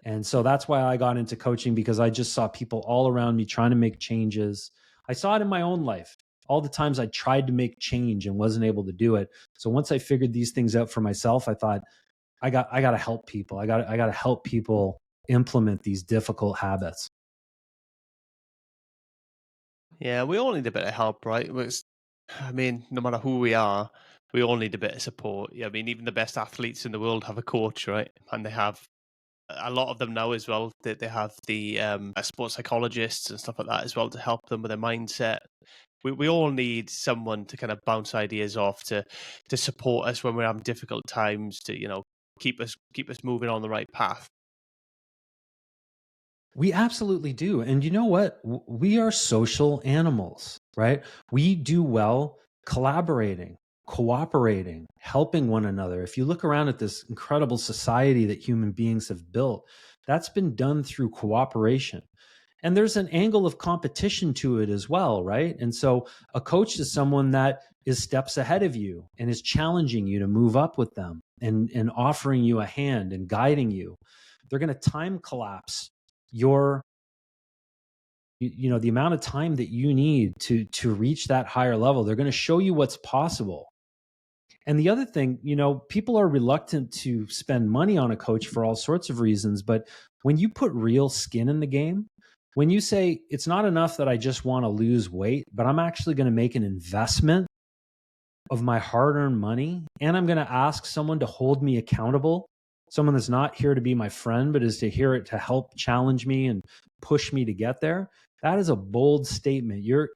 And so that's why I got into coaching, because I just saw people all around me trying to make changes. I saw it in my own life. All the times I tried to make change and wasn't able to do it. So once I figured these things out for myself, I thought I got to help people. I got to help people implement these difficult habits. Yeah, we all need a bit of help, right? I mean, no matter who we are, we all need a bit of support. Yeah, I mean, even the best athletes in the world have a coach, right? And they have a lot of them now as well. They have the sports psychologists and stuff like that as well to help them with their mindset. We all need someone to kind of bounce ideas off, to support us when we're having difficult times, to keep us moving on the right path. We absolutely do. And you know what? We are social animals, right? We do well collaborating, cooperating, helping one another. If you look around at this incredible society that human beings have built, that's been done through cooperation. And there's an angle of competition to it as well, right? And so a coach is someone that is steps ahead of you and is challenging you to move up with them, and offering you a hand and guiding you. They're going to time collapse your the amount of time that you need to reach that higher level. They're going to show you what's possible. And the other thing, people are reluctant to spend money on a coach for all sorts of reasons. But when you put real skin in the game, when you say it's not enough that I just want to lose weight, but I'm actually going to make an investment of my hard earned money, and I'm going to ask someone to hold me accountable, someone that's not here to be my friend, but is to hear it to help challenge me and push me to get there. That is a bold statement. You're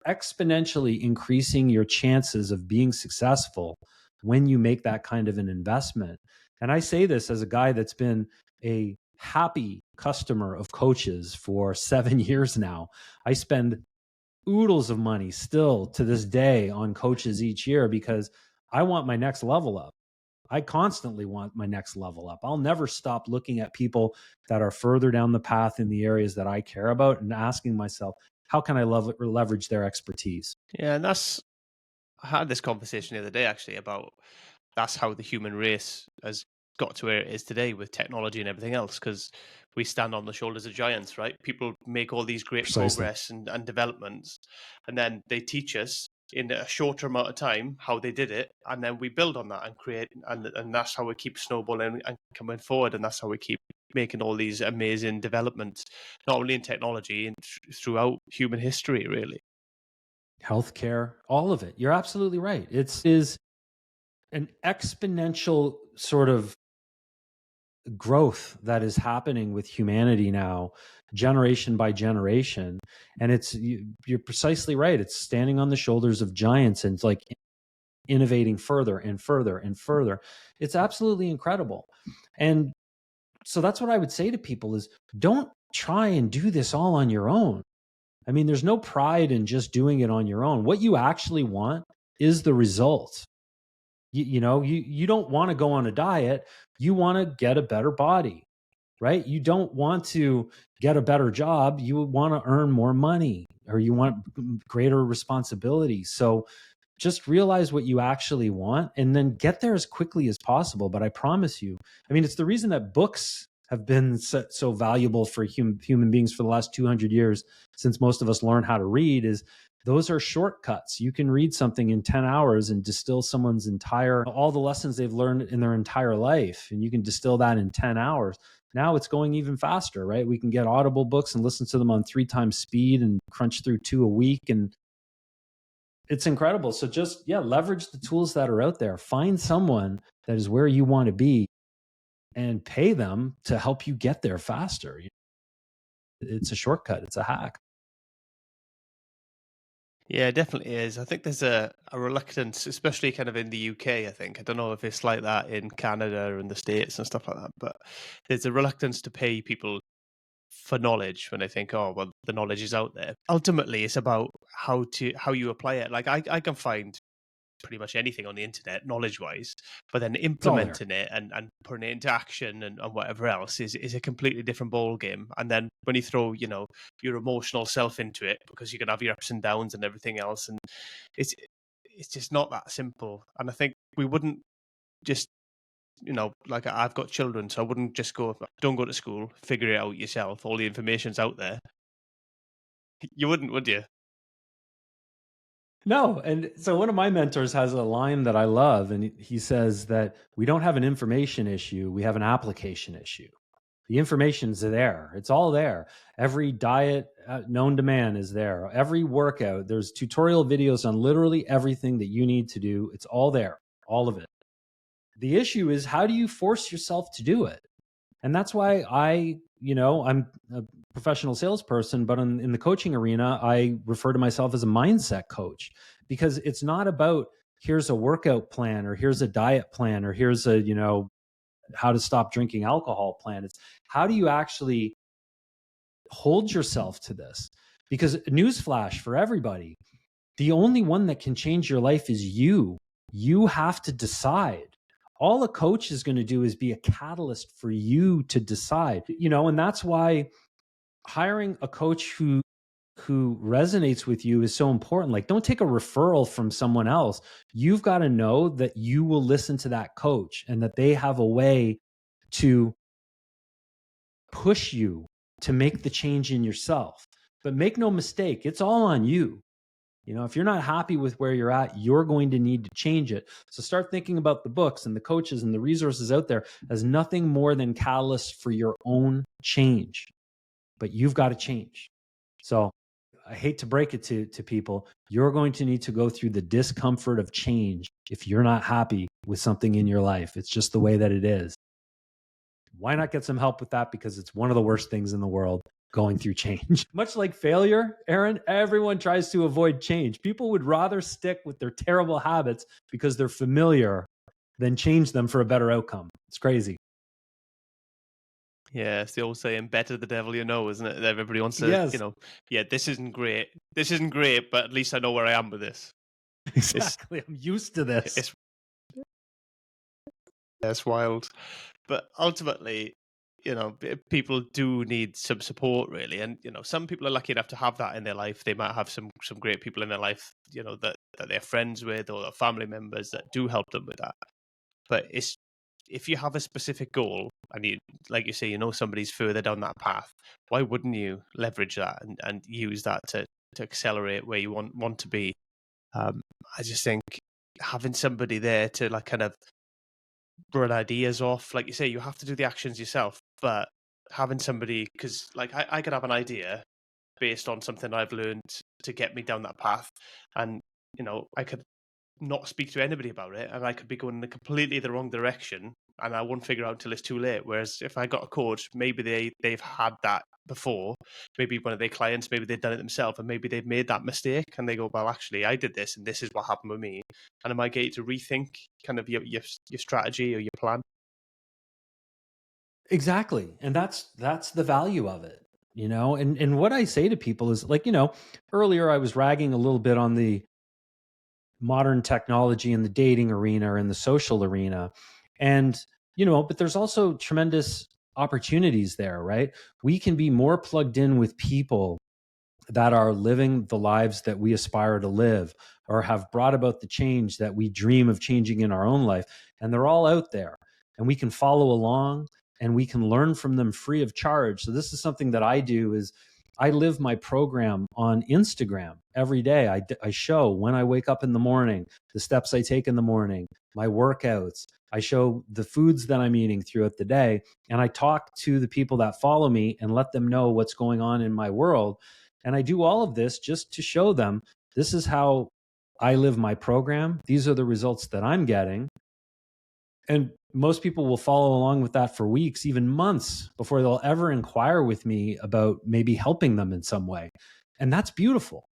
exponentially increasing your chances of being successful when you make that kind of an investment. And I say this as a guy that's been a happy customer of coaches for 7 years now. I spend oodles of money still to this day on coaches each year because I want my next level up. I constantly want my next level up. I'll never stop looking at people that are further down the path in the areas that I care about and asking myself, how can I leverage their expertise? Yeah, and I had this conversation the other day actually about that's how the human race has got to where it is today with technology and everything else, because we stand on the shoulders of giants, right? People make all these great Precisely. progress and developments, and then they teach us in a shorter amount of time how they did it, and then we build on that and create, and that's how we keep snowballing and coming forward, and that's how we keep making all these amazing developments, not only in technology and throughout human history, really. Healthcare, all of it. You're absolutely right. It's is an exponential sort of growth that is happening with humanity now, generation by generation. And you're precisely right. It's standing on the shoulders of giants, and it's like innovating further and further and further. It's absolutely incredible. And so that's what I would say to people is, don't try and do this all on your own. I mean, there's no pride in just doing it on your own. What you actually want is the result. You don't want to go on a diet. You want to get a better body. right? You don't want to get a better job. You want to earn more money, or you want greater responsibility. So just realize what you actually want and then get there as quickly as possible. But I promise you, I mean, it's the reason that books have been so valuable for human beings for the last 200 years, since most of us learn how to read, is those are shortcuts. You can read something in 10 hours and distill someone's all the lessons they've learned in their entire life. And you can distill that in 10 hours. Now it's going even faster, right? We can get Audible books and listen to them on 3 times speed and crunch through 2 a week. And it's incredible. So just, leverage the tools that are out there. Find someone that is where you want to be and pay them to help you get there faster. It's a shortcut. It's a hack. Yeah, it definitely is. I think there's a reluctance, especially kind of in the UK, I think. I don't know if it's like that in Canada and the States and stuff like that, but there's a reluctance to pay people for knowledge when they think, oh, well, the knowledge is out there. Ultimately, it's about how you apply it. Like I can find pretty much anything on the internet, knowledge wise, but then It's all there. implementing it and putting it into action and whatever else is a completely different ball game. And then when you throw, your emotional self into it, because you can have your ups and downs and everything else, and it's just not that simple. And I think we wouldn't just, like I've got children, so I wouldn't just don't go to school, figure it out yourself. All the information's out there. You wouldn't, would you? No. And so one of my mentors has a line that I love, and he says that we don't have an information issue, we have an application issue. The information's there. It's all there. Every diet known to man is there. Every workout, there's tutorial videos on literally everything that you need to do. It's all there, all of it. The issue is, how do you force yourself to do it? And that's why I'm a professional salesperson, but in the coaching arena, I refer to myself as a mindset coach, because it's not about here's a workout plan or here's a diet plan or here's a, how to stop drinking alcohol plan. It's how do you actually hold yourself to this? Because newsflash for everybody, the only one that can change your life is you. You have to decide. All a coach is going to do is be a catalyst for you to decide, and that's why hiring a coach who resonates with you is so important. Like, don't take a referral from someone else. You've got to know that you will listen to that coach and that they have a way to push you to make the change in yourself. But make no mistake, it's all on you. If you're not happy with where you're at, you're going to need to change it. So start thinking about the books and the coaches and the resources out there as nothing more than catalysts for your own change. But you've got to change. So I hate to break it to people, you're going to need to go through the discomfort of change if you're not happy with something in your life. It's just the way that it is. Why not get some help with that? Because it's one of the worst things in the world, going through change. Much like failure, Aaron, everyone tries to avoid change. People would rather stick with their terrible habits because they're familiar than change them for a better outcome. It's crazy. Yeah, it's the old saying, better the devil you know, isn't it? Everybody wants to, Yes. This isn't great. This isn't great, but at least I know where I am with this. Exactly. I'm used to this. It's wild. But ultimately, people do need some support, really. And, some people are lucky enough to have that in their life. They might have some great people in their life, that they're friends with, or family members that do help them with that. But if you have a specific goal and you, like you say, somebody's further down that path, why wouldn't you leverage that and use that to accelerate where you want to be? I just think having somebody there to kind of run ideas off, like you say, you have to do the actions yourself, but having somebody, because I could have an idea based on something I've learned to get me down that path, and I could not speak to anybody about it, and I could be going in completely the wrong direction, and I won't figure out until it's too late. Whereas if I got a coach, maybe they've had that before, maybe one of their clients, maybe they've done it themselves, and maybe they've made that mistake, and they go, well, actually, I did this, and this is what happened with me, and it might get you to rethink kind of your strategy or your plan. Exactly. And that's the value of it, and what I say to people is, earlier I was ragging a little bit on the modern technology in the dating arena or in the social arena. And, but there's also tremendous opportunities there, right? We can be more plugged in with people that are living the lives that we aspire to live or have brought about the change that we dream of changing in our own life. And they're all out there, and we can follow along and we can learn from them free of charge. So this is something that I do is I live my program on Instagram every day. I show when I wake up in the morning, the steps I take in the morning, my workouts. I show the foods that I'm eating throughout the day. And I talk to the people that follow me and let them know what's going on in my world. And I do all of this just to show them this is how I live my program. These are the results that I'm getting. And most people will follow along with that for weeks, even months, before they'll ever inquire with me about maybe helping them in some way. And that's beautiful.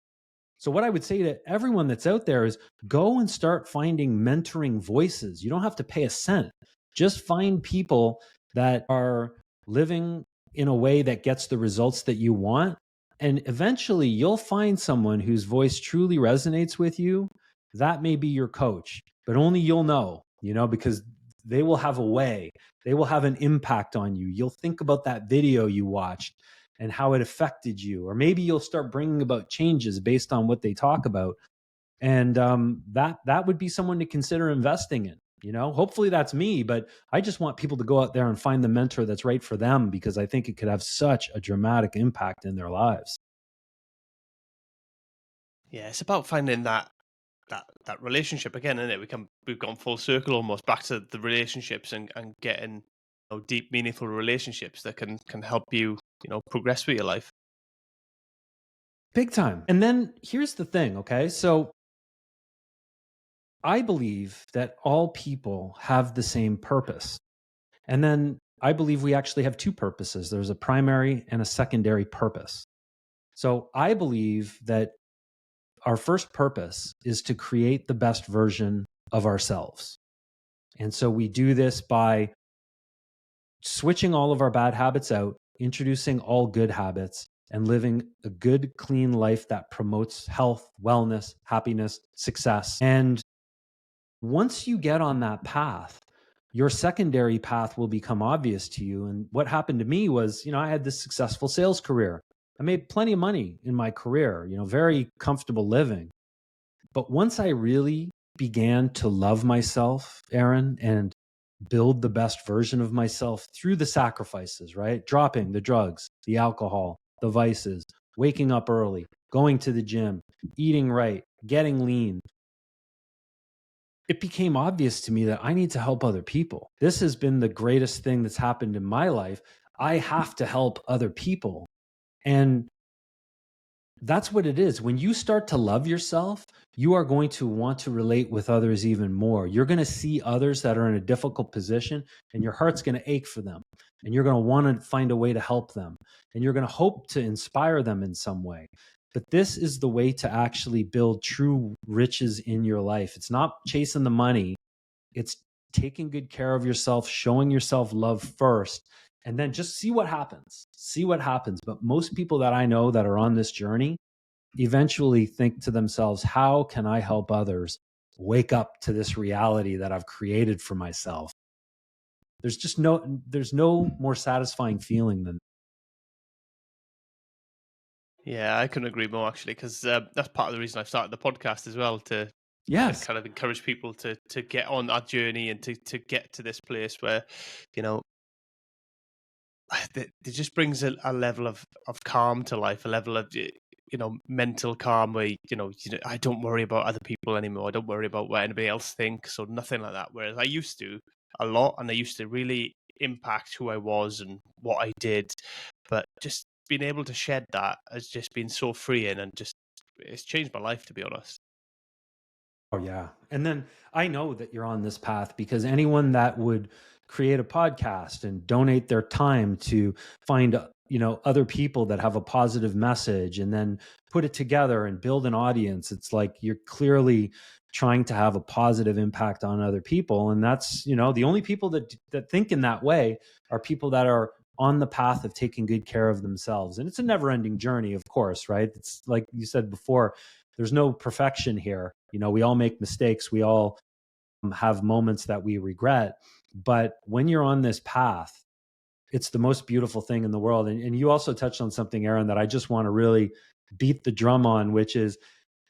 So, what I would say to everyone that's out there is go and start finding mentoring voices. You don't have to pay a cent. Just find people that are living in a way that gets the results that you want. And eventually, you'll find someone whose voice truly resonates with you. That may be your coach, but only you'll know, because they will have a way, they will have an impact on you. You'll think about that video you watched and how it affected you. Or maybe you'll start bringing about changes based on what they talk about. And that would be someone to consider investing in. Hopefully that's me, but I just want people to go out there and find the mentor that's right for them, because I think it could have such a dramatic impact in their lives. Yeah, it's about finding that relationship again, isn't it? We've gone full circle almost back to the relationships and getting deep, meaningful relationships that can help you progress with your life. Big time. And then here's the thing, okay? So I believe that all people have the same purpose. And then I believe we actually have two purposes. There's a primary and a secondary purpose. So I believe that our first purpose is to create the best version of ourselves. And so we do this by switching all of our bad habits out, introducing all good habits, and living a good, clean life that promotes health, wellness, happiness, success. And once you get on that path, your secondary path will become obvious to you. And what happened to me was, I had this successful sales career. I made plenty of money in my career, very comfortable living. But once I really began to love myself, Aaron, and build the best version of myself through the sacrifices, right? Dropping the drugs, the alcohol, the vices, waking up early, going to the gym, eating right, getting lean. It became obvious to me that I need to help other people. This has been the greatest thing that's happened in my life. I have to help other people. And that's what it is. When you start to love yourself, you are going to want to relate with others even more. You're going to see others that are in a difficult position, and your heart's going to ache for them. And you're going to want to find a way to help them. And you're going to hope to inspire them in some way. But this is the way to actually build true riches in your life. It's not chasing the money. It's taking good care of yourself, showing yourself love first, and then just see what happens. See what happens. But most people that I know that are on this journey eventually think to themselves, how can I help others wake up to this reality that I've created for myself? There's no more satisfying feeling than. Yeah, I couldn't agree more actually, because that's part of the reason I've started the podcast as well, to Yes. kind of encourage people to get on that journey and to get to this place where, you know, it just brings a level of calm to life, a level of mental calm where I don't worry about other people anymore. I don't worry about what anybody else thinks or nothing like that. Whereas I used to a lot, and I used to really impact who I was and what I did. But just being able to shed that has just been so freeing, and just it's changed my life, to be honest. Oh, yeah. And then I know that you're on this path because anyone that would create a podcast and donate their time to find, other people that have a positive message and then put it together and build an audience, it's like you're clearly trying to have a positive impact on other people. And that's, the only people that think in that way are people that are on the path of taking good care of themselves. And it's a never-ending journey, of course, right? It's like you said before, there's no perfection here. We all make mistakes. We all have moments that we regret. But when you're on this path, it's the most beautiful thing in the world. And you also touched on something, Aaron, that I just want to really beat the drum on, which is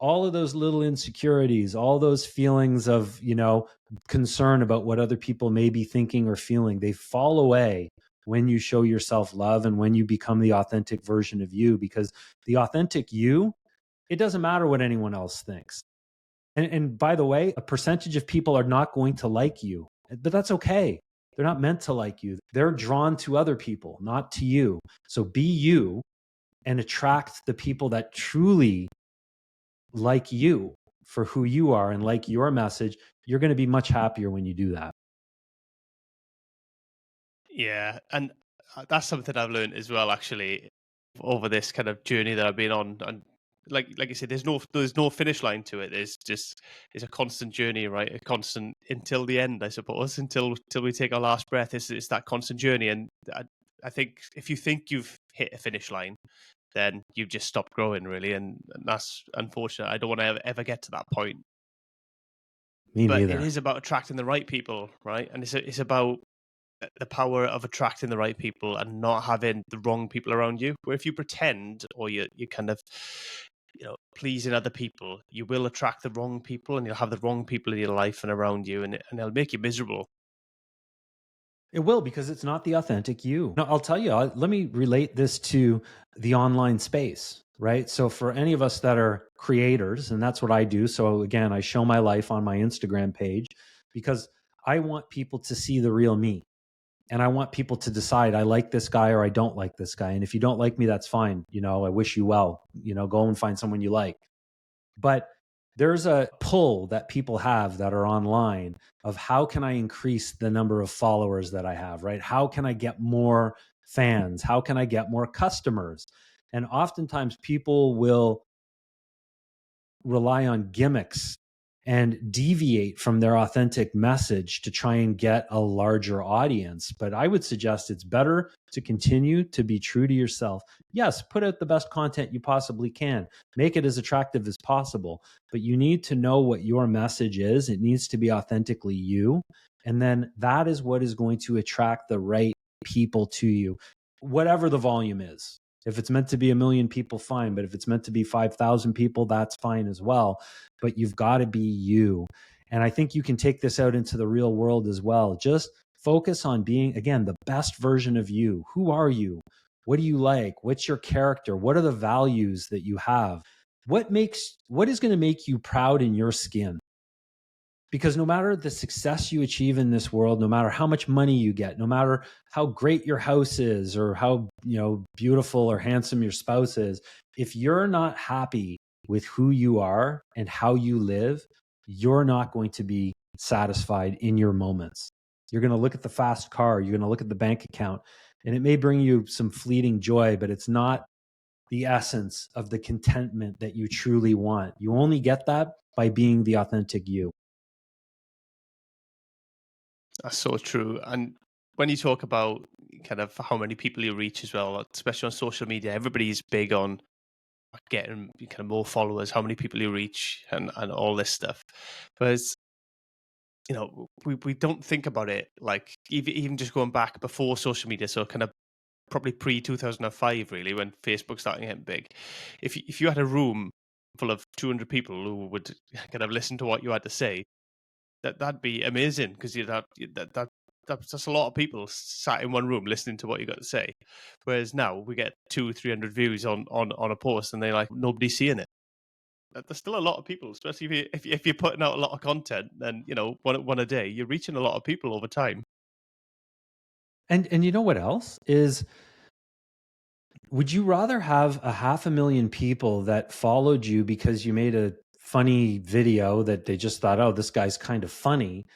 all of those little insecurities, all those feelings of, concern about what other people may be thinking or feeling, they fall away when you show yourself love and when you become the authentic version of you. Because the authentic you, it doesn't matter what anyone else thinks. And by the way, a percentage of people are not going to like you, but that's okay. They're not meant to like you. They're drawn to other people, not to you. So be you and attract the people that truly like you for who you are and like your message. You're going to be much happier when you do that. Yeah, and that's something I've learned as well, actually, over this kind of journey that I've been on. And like you said, there's no finish line to it. It's a constant journey, right? A constant until the end, I suppose, until we take our last breath. It's that constant journey, and I think if you think you've hit a finish line, then you've just stopped growing, really, and that's unfortunate. I don't want to ever get to that point. Me But it neither. is about attracting the right people, right? And it's about the power of attracting the right people and not having the wrong people around you. Where if you pretend or you kind of pleasing other people, you will attract the wrong people, and you'll have the wrong people in your life and around you, and it'll make you miserable. It will, because it's not the authentic you. Now, I'll tell you, let me relate this to the online space, right? So, for any of us that are creators, and that's what I do. So, again, I show my life on my Instagram page because I want people to see the real me. And I want people to decide I like this guy or I don't like this guy. And if you don't like me, that's fine. I wish you well. Go and find someone you like. But there's a pull that people have that are online of how can I increase the number of followers that I have, right? How can I get more fans? How can I get more customers? And oftentimes people will rely on gimmicks and deviate from their authentic message to try and get a larger audience. But I would suggest it's better to continue to be true to yourself. Yes, put out the best content you possibly can, make it as attractive as possible, but you need to know what your message is. It needs to be authentically you. And then that is what is going to attract the right people to you, whatever the volume is. If it's meant to be 1 million people, fine. But if it's meant to be 5,000 people, that's fine as well. But you've got to be you. And I think you can take this out into the real world as well. Just focus on being, again, the best version of you. Who are you? What do you like? What's your character? What are the values that you have? What is going to make you proud in your skin? Because no matter the success you achieve in this world, no matter how much money you get, no matter how great your house is or how, beautiful or handsome your spouse is, if you're not happy with who you are and how you live, you're not going to be satisfied in your moments. You're going to look at the fast car, you're going to look at the bank account, and it may bring you some fleeting joy, but it's not the essence of the contentment that you truly want. You only get that by being the authentic you. That's so true. And when you talk about kind of how many people you reach as well, especially on social media, everybody's big on getting kind of more followers, how many people you reach, and all this stuff. Whereas, we don't think about it like even just going back before social media, so kind of probably pre 2005, really, when Facebook started getting big. If you had a room full of 200 people who would kind of listen to what you had to say, that'd be amazing, because you'd have that's a lot of people sat in one room listening to what you got to say. Whereas now we get 200-300 views on a post, and they like nobody's seeing it. There's still a lot of people, especially if you're putting out a lot of content. Then one a day, you're reaching a lot of people over time. And you know what else is, would you rather have 500,000 people that followed you because you made a funny video that they just thought, oh, this guy's kind of funny,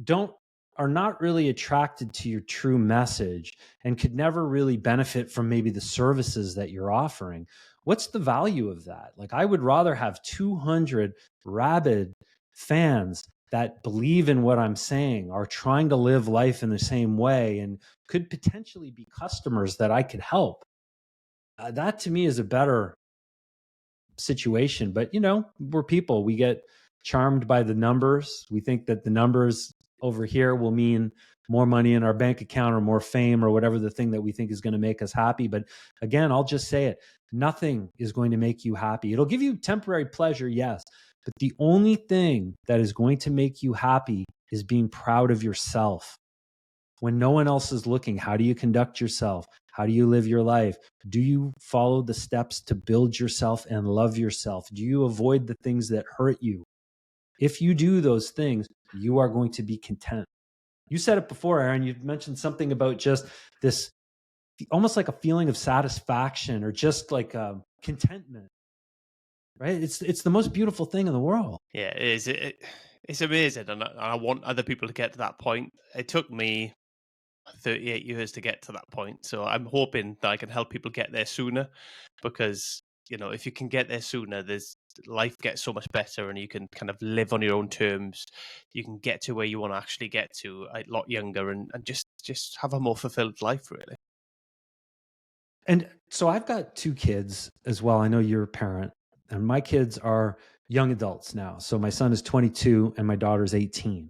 don't are not really attracted to your true message and could never really benefit from maybe the services that you're offering? What's the value of that? Like, I would rather have 200 rabid fans that believe in what I'm saying, are trying to live life in the same way, and could potentially be customers that I could help. That to me is a better situation. But we're people. We get charmed by the numbers. We think that the numbers over here will mean more money in our bank account or more fame or whatever the thing that we think is going to make us happy. But again, I'll just say it. Nothing is going to make you happy. It'll give you temporary pleasure, yes. But the only thing that is going to make you happy is being proud of yourself. When no one else is looking, how do you conduct yourself? How do you live your life? Do you follow the steps to build yourself and love yourself? Do you avoid the things that hurt you? If you do those things, you are going to be content. You said it before, Aaron. You mentioned something about just this, almost like a feeling of satisfaction or just like contentment, right? It's the most beautiful thing in the world. Yeah, it is. It's amazing, and I want other people to get to that point. It took me 38 years to get to that point, so I'm hoping that I can help people get there sooner, because if you can get there sooner, there's life gets so much better, and you can kind of live on your own terms. You can get to where you want to actually get to a lot younger, and just have a more fulfilled life, really. And so I've got 2 kids as well. I know you're a parent, and my kids are young adults now. So my son is 22 and my daughter's 18.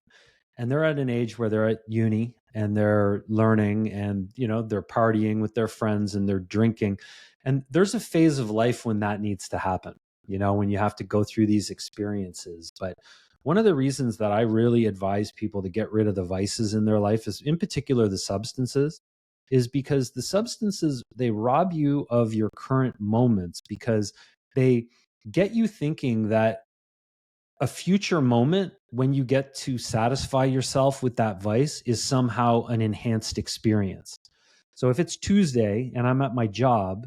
And they're at an age where they're at uni and they're learning and they're partying with their friends and they're drinking. And there's a phase of life when that needs to happen, when you have to go through these experiences. But one of the reasons that I really advise people to get rid of the vices in their life is, in particular, the substances, is because the substances, they rob you of your current moments because they get you thinking that a future moment when you get to satisfy yourself with that vice is somehow an enhanced experience. So if it's Tuesday and I'm at my job,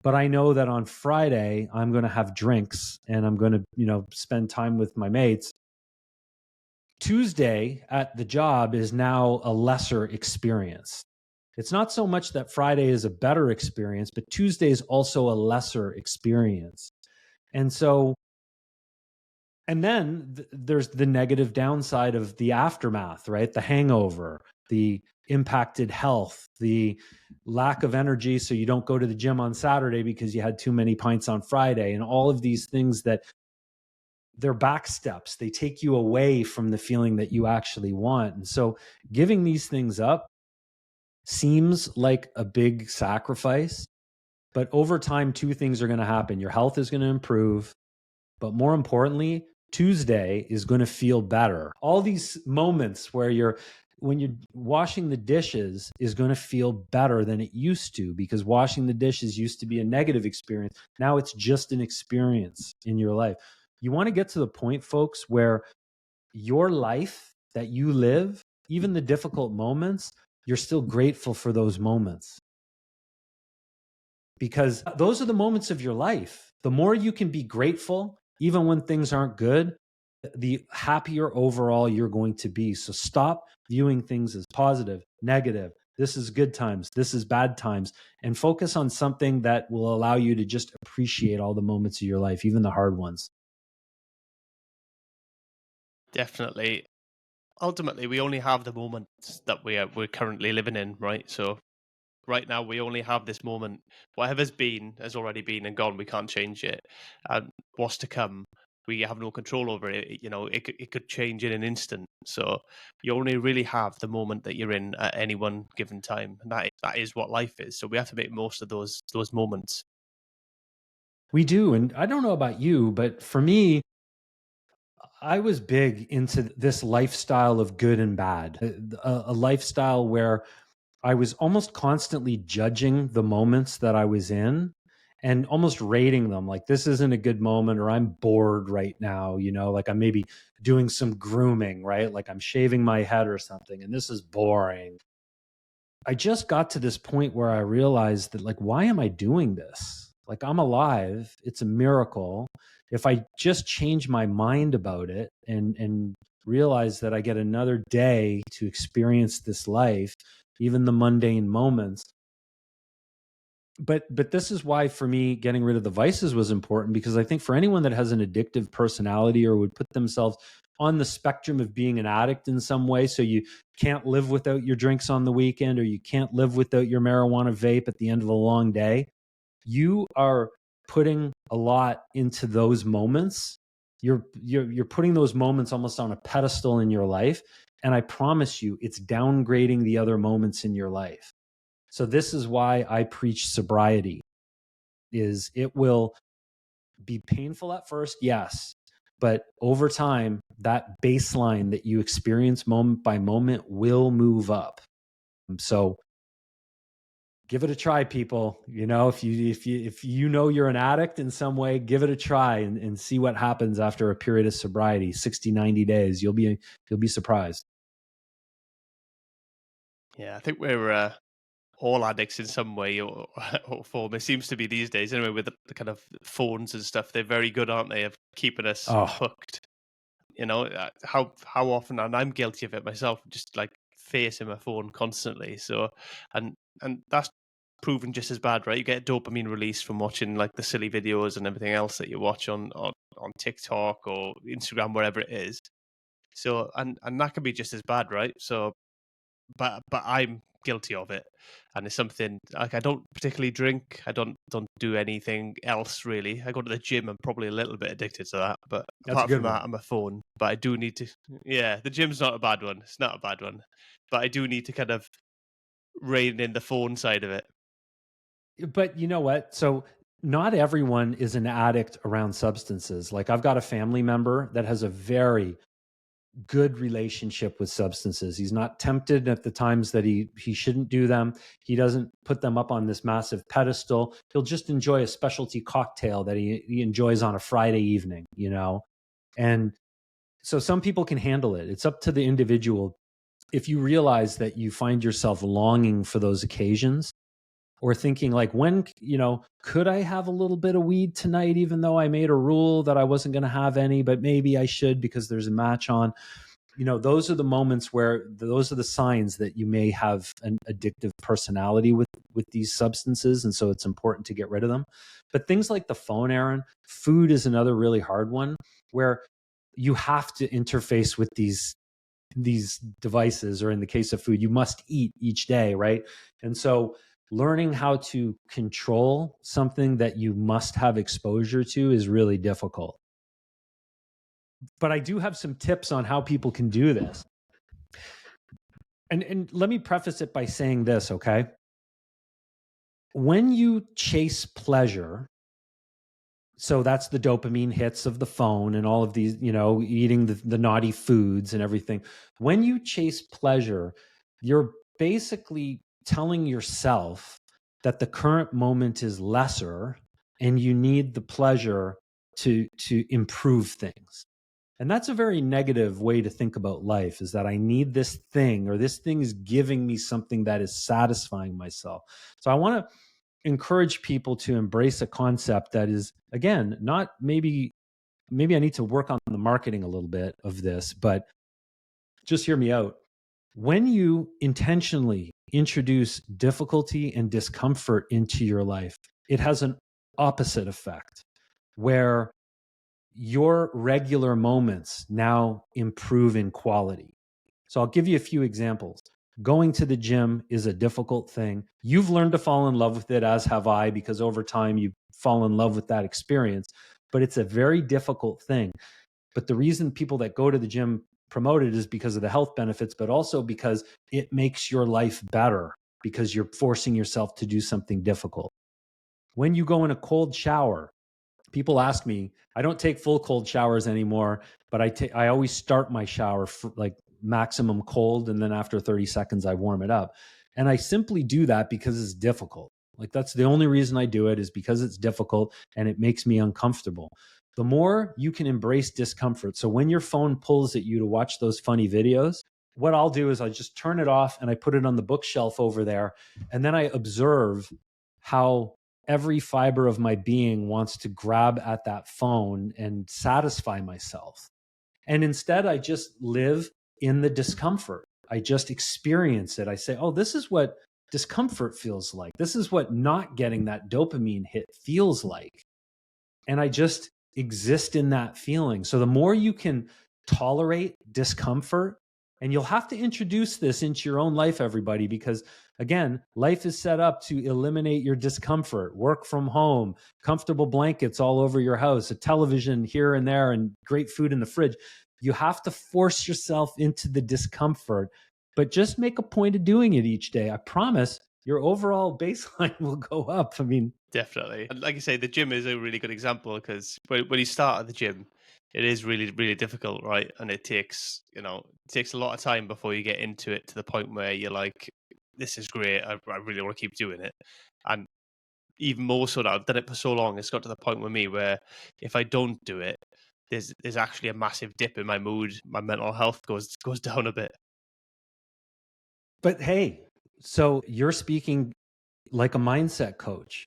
but I know that on Friday I'm going to have drinks and I'm going to, spend time with my mates, Tuesday at the job is now a lesser experience. It's not so much that Friday is a better experience, but Tuesday is also a lesser experience. And so, and then there's the negative downside of the aftermath, right? The hangover, the impacted health, the lack of energy. So you don't go to the gym on Saturday because you had too many pints on Friday, and all of these things that they're back steps. They take you away from the feeling that you actually want. And so giving these things up seems like a big sacrifice, but over time, 2 things are going to happen. Your health is going to improve, but more importantly, Tuesday is going to feel better. All these moments where when you're washing the dishes is going to feel better than it used to, because washing the dishes used to be a negative experience. Now it's just an experience in your life. You want to get to the point, folks, where your life that you live, even the difficult moments, you're still grateful for those moments, because those are the moments of your life. The more you can be grateful, even when things aren't good, the happier overall you're going to be. So stop viewing things as positive, negative. This is good times, this is bad times, and focus on something that will allow you to just appreciate all the moments of your life, even the hard ones. Definitely. Ultimately, we only have the moments that we're currently living in, right? So right now, we only have this moment. Whatever's been has already been and gone. We can't change it. And what's to come, we have no control over it. It could change in an instant. So you only really have the moment that you're in at any one given time, and that is what life is. So we have to make most of those moments. We do. And I don't know about you, but for me, I was big into this lifestyle of good and bad, a lifestyle where I was almost constantly judging the moments that I was in and almost rating them, like, this isn't a good moment, or I'm bored right now, like I'm maybe doing some grooming, right? Like I'm shaving my head or something, and this is boring. I just got to this point where I realized that, like, why am I doing this? Like, I'm alive. It's a miracle. If I just change my mind about it and realize that I get another day to experience this life, even the mundane moments. But this is why, for me, getting rid of the vices was important, because I think for anyone that has an addictive personality or would put themselves on the spectrum of being an addict in some way, so you can't live without your drinks on the weekend, or you can't live without your marijuana vape at the end of a long day, you are putting a lot into those moments. You're putting those moments almost on a pedestal in your life, And I promise you, it's downgrading the other moments in your life. So this is why I preach sobriety, is it will be painful at first, yes, but over time, that baseline that you experience moment by moment will move up. So give it a try, people. If you know you're an addict in some way, give it a try and see what happens after a period of sobriety, 60, 90 days. You'll be surprised. Yeah, I think we're all addicts in some way or form. It seems to be these days, anyway, with the kind of phones and stuff. They're very good, aren't they, of keeping us Oh, hooked? How often, and I'm guilty of it myself, just like facing my phone constantly. So, and that's proven just as bad, right? You get dopamine release from watching like the silly videos and everything else that you watch on TikTok or Instagram, wherever it is. So, and that can be just as bad, right? So, but I'm guilty of it, and it's something like I don't particularly drink. I don't do anything else really. I go to the gym. I'm probably a little bit addicted to that, but that's a apart from good one. that, I'm a phone. But I do need to. Yeah, the gym's not a bad one. It's not a bad one, but I do need to kind of rein in the phone side of it. But you know what? So not everyone is an addict around substances. Like I've got a family member that has a very good relationship with substances. He's not tempted at the times that he shouldn't do them. He doesn't put them up on this massive pedestal. He'll just enjoy a specialty cocktail that he enjoys on a Friday evening, And so some people can handle it. It's up to the individual. If you realize that you find yourself longing for those occasions, or thinking like, when, could I have a little bit of weed tonight, even though I made a rule that I wasn't going to have any, but maybe I should because there's a match on. Those are the moments where those are the signs that you may have an addictive personality with these substances. And so it's important to get rid of them. But things like the phone, Aaron, food is another really hard one where you have to interface with these devices, or in the case of food, you must eat each day, right? And so learning how to control something that you must have exposure to is really difficult. But I do have some tips on how people can do this. And let me preface it by saying this, okay? When you chase pleasure, so that's the dopamine hits of the phone and all of these, eating the naughty foods and everything. When you chase pleasure, you're basically telling yourself that the current moment is lesser and you need the pleasure to improve things. And that's a very negative way to think about life, is that I need this thing, or this thing is giving me something that is satisfying myself. So I want to encourage people to embrace a concept that is, again, not maybe I need to work on the marketing a little bit of this, but just hear me out. When you intentionally introduce difficulty and discomfort into your life, it has an opposite effect where your regular moments now improve in quality. So I'll give you a few examples. Going to the gym is a difficult thing. You've learned to fall in love with it, as have I, because over time you fall in love with that experience. But it's a very difficult thing. But the reason people that go to the gym promote it is because of the health benefits, but also because it makes your life better because you're forcing yourself to do something difficult. When you go in a cold shower, people ask me, I don't take full cold showers anymore, but I always start my shower for like maximum cold, and then after 30 seconds I warm it up. And I simply do that because it's difficult. Like that's the only reason I do it, is because it's difficult and it makes me uncomfortable. The more you can embrace discomfort. So when your phone pulls at you to watch those funny videos, what I'll do is I just turn it off and I put it on the bookshelf over there. And then I observe how every fiber of my being wants to grab at that phone and satisfy myself. And instead, I just live in the discomfort. I just experience it. I say, oh, this is what discomfort feels like. This is what not getting that dopamine hit feels like. And I just exist in that feeling. So the more you can tolerate discomfort, and you'll have to introduce this into your own life, everybody, because again, life is set up to eliminate your discomfort. Work from home, comfortable blankets all over your house, a television here and there, and great food in the fridge. You have to force yourself into the discomfort, but just make a point of doing it each day. I promise your overall baseline will go up. I mean, Definitely. And like you say, the gym is a really good example because when you start at the gym, it is really, really difficult, right? And it takes, it takes a lot of time before you get into it to the point where you're like, this is great. I really want to keep doing it. And even more so now, I've done it for so long, it's got to the point with me where if I don't do it, there's actually a massive dip in my mood. My mental health goes down a bit. but hey, so you're speaking like a mindset coach,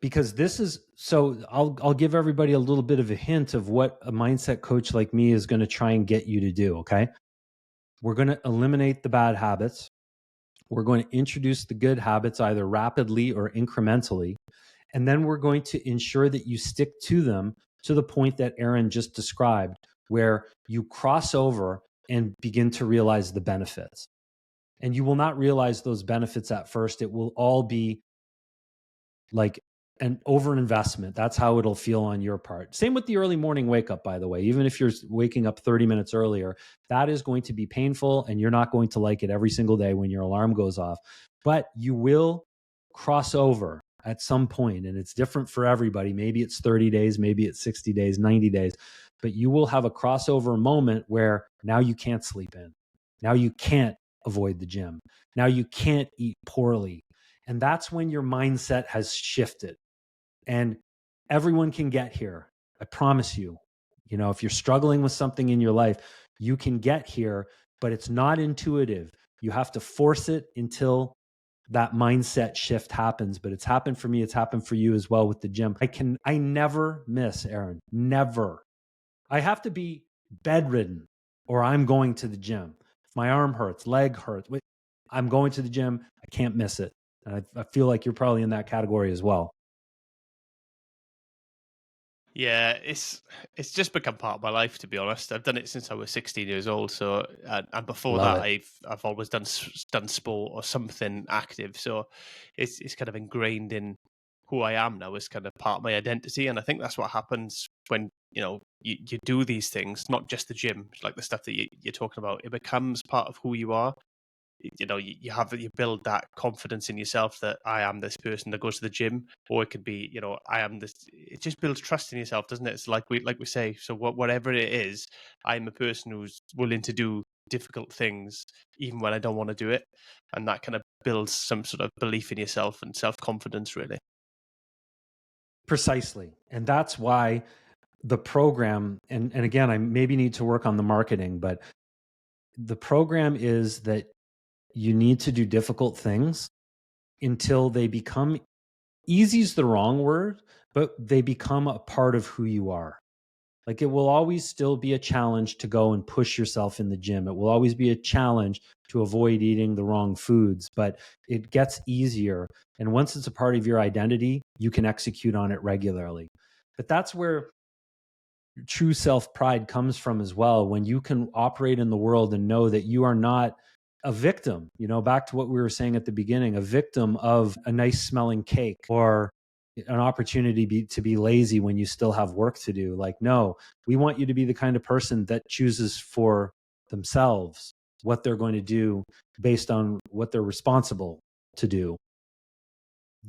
because this is so I'll give everybody a little bit of a hint of what a mindset coach like me is going to try and get you to do, okay? We're going to eliminate the bad habits. We're going to introduce the good habits either rapidly or incrementally. And then we're going to ensure that you stick to them to the point that Aaron just described, where you cross over and begin to realize the benefits. And you will not realize those benefits at first. It will all be like an overinvestment. That's how it'll feel on your part. Same with the early morning wake up, by the way. Even if you're waking up 30 minutes earlier, that is going to be painful and you're not going to like it every single day when your alarm goes off. But you will cross over at some point, and it's different for everybody. Maybe it's 30 days, maybe it's 60 days, 90 days, but you will have a crossover moment where now you can't sleep in. Now you can't avoid the gym. Now you can't eat poorly. And that's when your mindset has shifted. And everyone can get here. I promise you. You know, if you're struggling with something in your life, you can get here, but it's not intuitive. You have to force it until that mindset shift happens. But it's happened for me. It's happened for you as well with the gym. I never miss, Aaron. Never. I have to be bedridden or I'm going to the gym. If my arm hurts, leg hurts, I'm going to the gym. I can't miss it. And I feel like you're probably in that category as well. Yeah, it's just become part of my life, to be honest. I've done it since I was 16 years old. So, and before Love that, it. I've always done sport or something active. So, it's kind of ingrained in who I am now. As kind of part of my identity, and I think that's what happens when you do these things, not just the gym, like the stuff that you're talking about. It becomes part of who you are. You build that confidence in yourself that I am this person that goes to the gym, or it could be I am this. It just builds trust in yourself, doesn't it? It's like we say. So whatever it is, I'm a person who's willing to do difficult things even when I don't want to do it, and that kind of builds some sort of belief in yourself and self confidence, really. Precisely. And that's why the program, and again, I maybe need to work on the marketing, but the program is that you need to do difficult things until they become, easy is the wrong word, but they become a part of who you are. Like, it will always still be a challenge to go and push yourself in the gym. It will always be a challenge to avoid eating the wrong foods, but it gets easier. And once it's a part of your identity, you can execute on it regularly. But that's where true self pride comes from as well, when you can operate in the world and know that you are not a victim, back to what we were saying at the beginning, a victim of a nice smelling cake or an opportunity to be lazy when you still have work to do. Like, no, we want you to be the kind of person that chooses for themselves what they're going to do based on what they're responsible to do.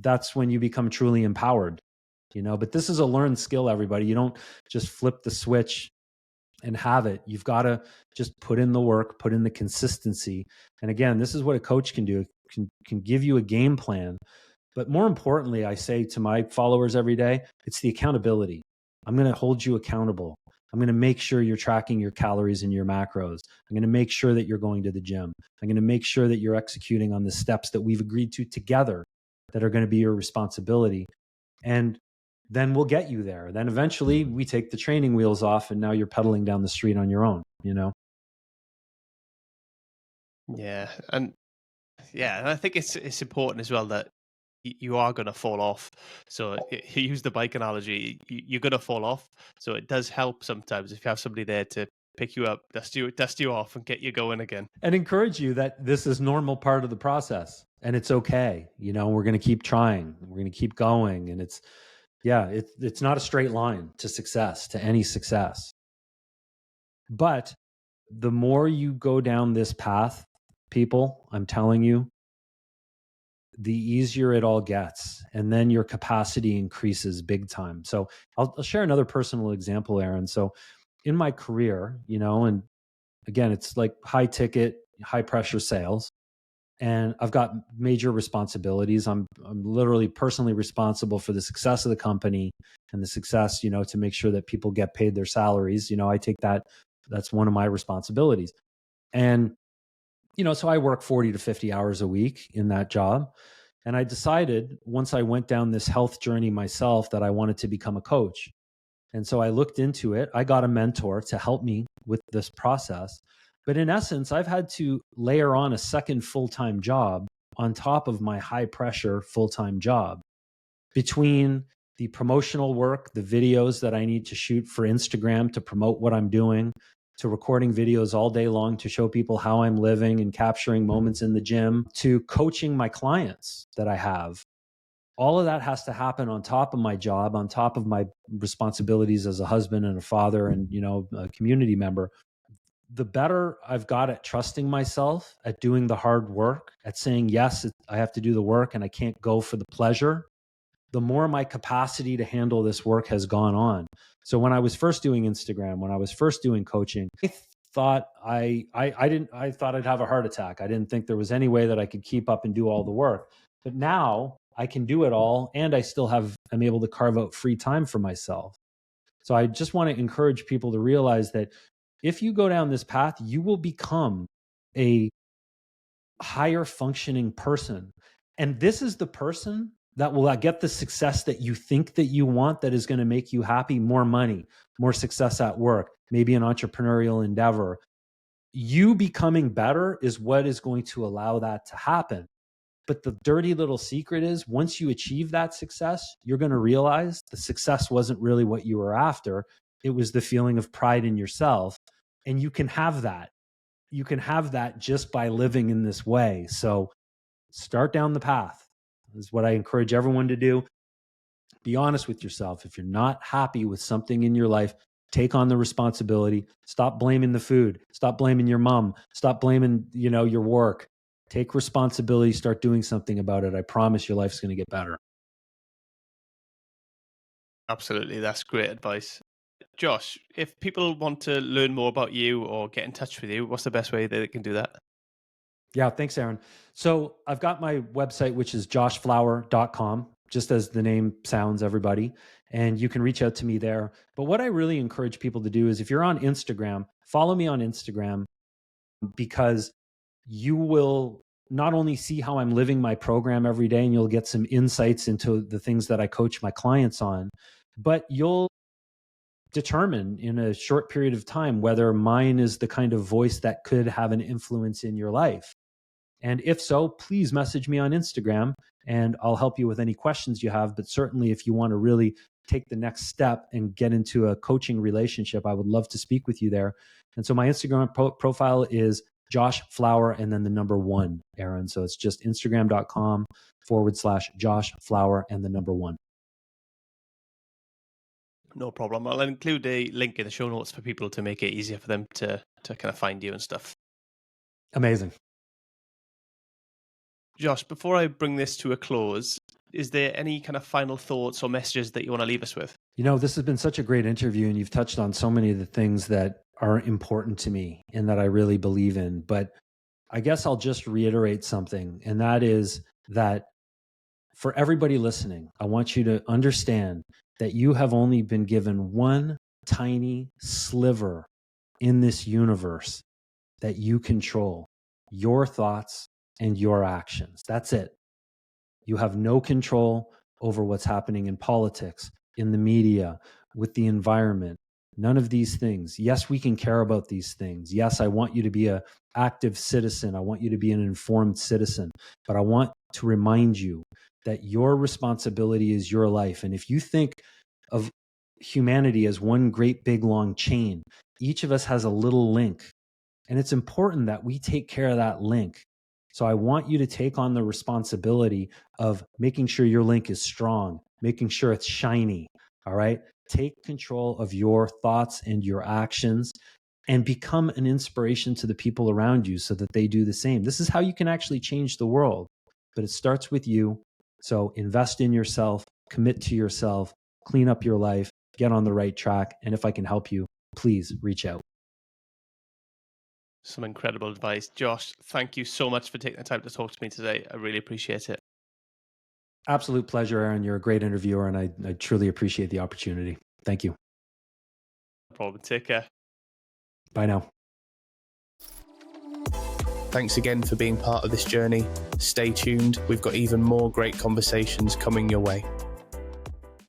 That's when you become truly empowered. But this is a learned skill, everybody. You don't just flip the switch and have it. You've got to just put in the work, put in the consistency. And again, this is what a coach can do. Can give you a game plan. But more importantly, I say to my followers every day, it's the accountability. I'm going to hold you accountable. I'm going to make sure you're tracking your calories and your macros. I'm going to make sure that you're going to the gym. I'm going to make sure that you're executing on the steps that we've agreed to together that are going to be your responsibility. And then we'll get you there. Then eventually we take the training wheels off and now you're pedaling down the street on your own, Yeah, and I think it's important as well that you are going to fall off. So you use the bike analogy. You're going to fall off. So it does help sometimes if you have somebody there to pick you up, dust you off, and get you going again. And encourage you that this is normal part of the process and it's okay. We're going to keep trying. We're going to keep going. And it's not a straight line to success, to any success. But the more you go down this path, people, I'm telling you, the easier it all gets. And then your capacity increases big time. So I'll share another personal example, Aaron. So in my career, and again, it's like high ticket, high pressure sales. And I've got major responsibilities. I'm literally personally responsible for the success of the company and the success, to make sure that people get paid their salaries. I take that's one of my responsibilities. And, so I work 40 to 50 hours a week in that job. And I decided once I went down this health journey myself that I wanted to become a coach. And so I looked into it. I got a mentor to help me with this process. But in essence, I've had to layer on a second full-time job on top of my high pressure full-time job. Between the promotional work, the videos that I need to shoot for Instagram to promote what I'm doing, to recording videos all day long to show people how I'm living and capturing moments in the gym, to coaching my clients that I have, all of that has to happen on top of my job, on top of my responsibilities as a husband and a father and, a community member. The better I've got at trusting myself, at doing the hard work, at saying, yes, I have to do the work and I can't go for the pleasure, the more my capacity to handle this work has gone on. So when I was first doing Instagram, when I was first doing coaching, I thought I thought I'd have a heart attack. I didn't think there was any way that I could keep up and do all the work. But now I can do it all, and I'm able to carve out free time for myself. So I just want to encourage people to realize that if you go down this path, you will become a higher functioning person. And this is the person that will get the success that you think that you want, that is going to make you happy, more money, more success at work, maybe an entrepreneurial endeavor. You becoming better is what is going to allow that to happen. But the dirty little secret is once you achieve that success, you're going to realize the success wasn't really what you were after. It was the feeling of pride in yourself. And you can have that. You can have that just by living in this way. So start down the path is what I encourage everyone to do. Be honest with yourself. If you're not happy with something in your life, take on the responsibility. Stop blaming the food. Stop blaming your mom. Stop blaming, your work. Take responsibility, start doing something about it. I promise your life's going to get better. Absolutely. That's great advice. Josh, if people want to learn more about you or get in touch with you, what's the best way that they can do that? Yeah, thanks, Aaron. So I've got my website, which is joshflower.com, just as the name sounds, everybody. And you can reach out to me there. But what I really encourage people to do is if you're on Instagram, follow me on Instagram, because you will not only see how I'm living my program every day and you'll get some insights into the things that I coach my clients on, but you'll determine in a short period of time whether mine is the kind of voice that could have an influence in your life. And if so, please message me on Instagram and I'll help you with any questions you have. But certainly, if you want to really take the next step and get into a coaching relationship, I would love to speak with you there. And so my Instagram profile is Josh Flower and then the number 1, Aaron. So it's just Instagram.com/Josh Flower and the number 1. No problem. I'll include a link in the show notes for people to make it easier for them to kind of find you and stuff. Amazing. Josh, before I bring this to a close, is there any kind of final thoughts or messages that you want to leave us with? This has been such a great interview and you've touched on so many of the things that are important to me and that I really believe in. But I guess I'll just reiterate something, and that is that for everybody listening, I want you to understand that you have only been given one tiny sliver in this universe that you control: your thoughts and your actions. That's it. You have no control over what's happening in politics, in the media, with the environment. None of these things. Yes, we can care about these things. Yes, I want you to be an active citizen. I want you to be an informed citizen. But I want to remind you that your responsibility is your life. And if you think of humanity as one great big long chain, each of us has a little link. And it's important that we take care of that link. So I want you to take on the responsibility of making sure your link is strong, making sure it's shiny. All right. Take control of your thoughts and your actions. and become an inspiration to the people around you so that they do the same. This is how you can actually change the world, but it starts with you. So invest in yourself, commit to yourself, clean up your life, get on the right track. And if I can help you, please reach out. Some incredible advice. Josh, thank you so much for taking the time to talk to me today. I really appreciate it. Absolute pleasure, Aaron. You're a great interviewer, and I truly appreciate the opportunity. Thank you. No problem. Take care. Bye now. Thanks again for being part of this journey. Stay tuned. We've got even more great conversations coming your way.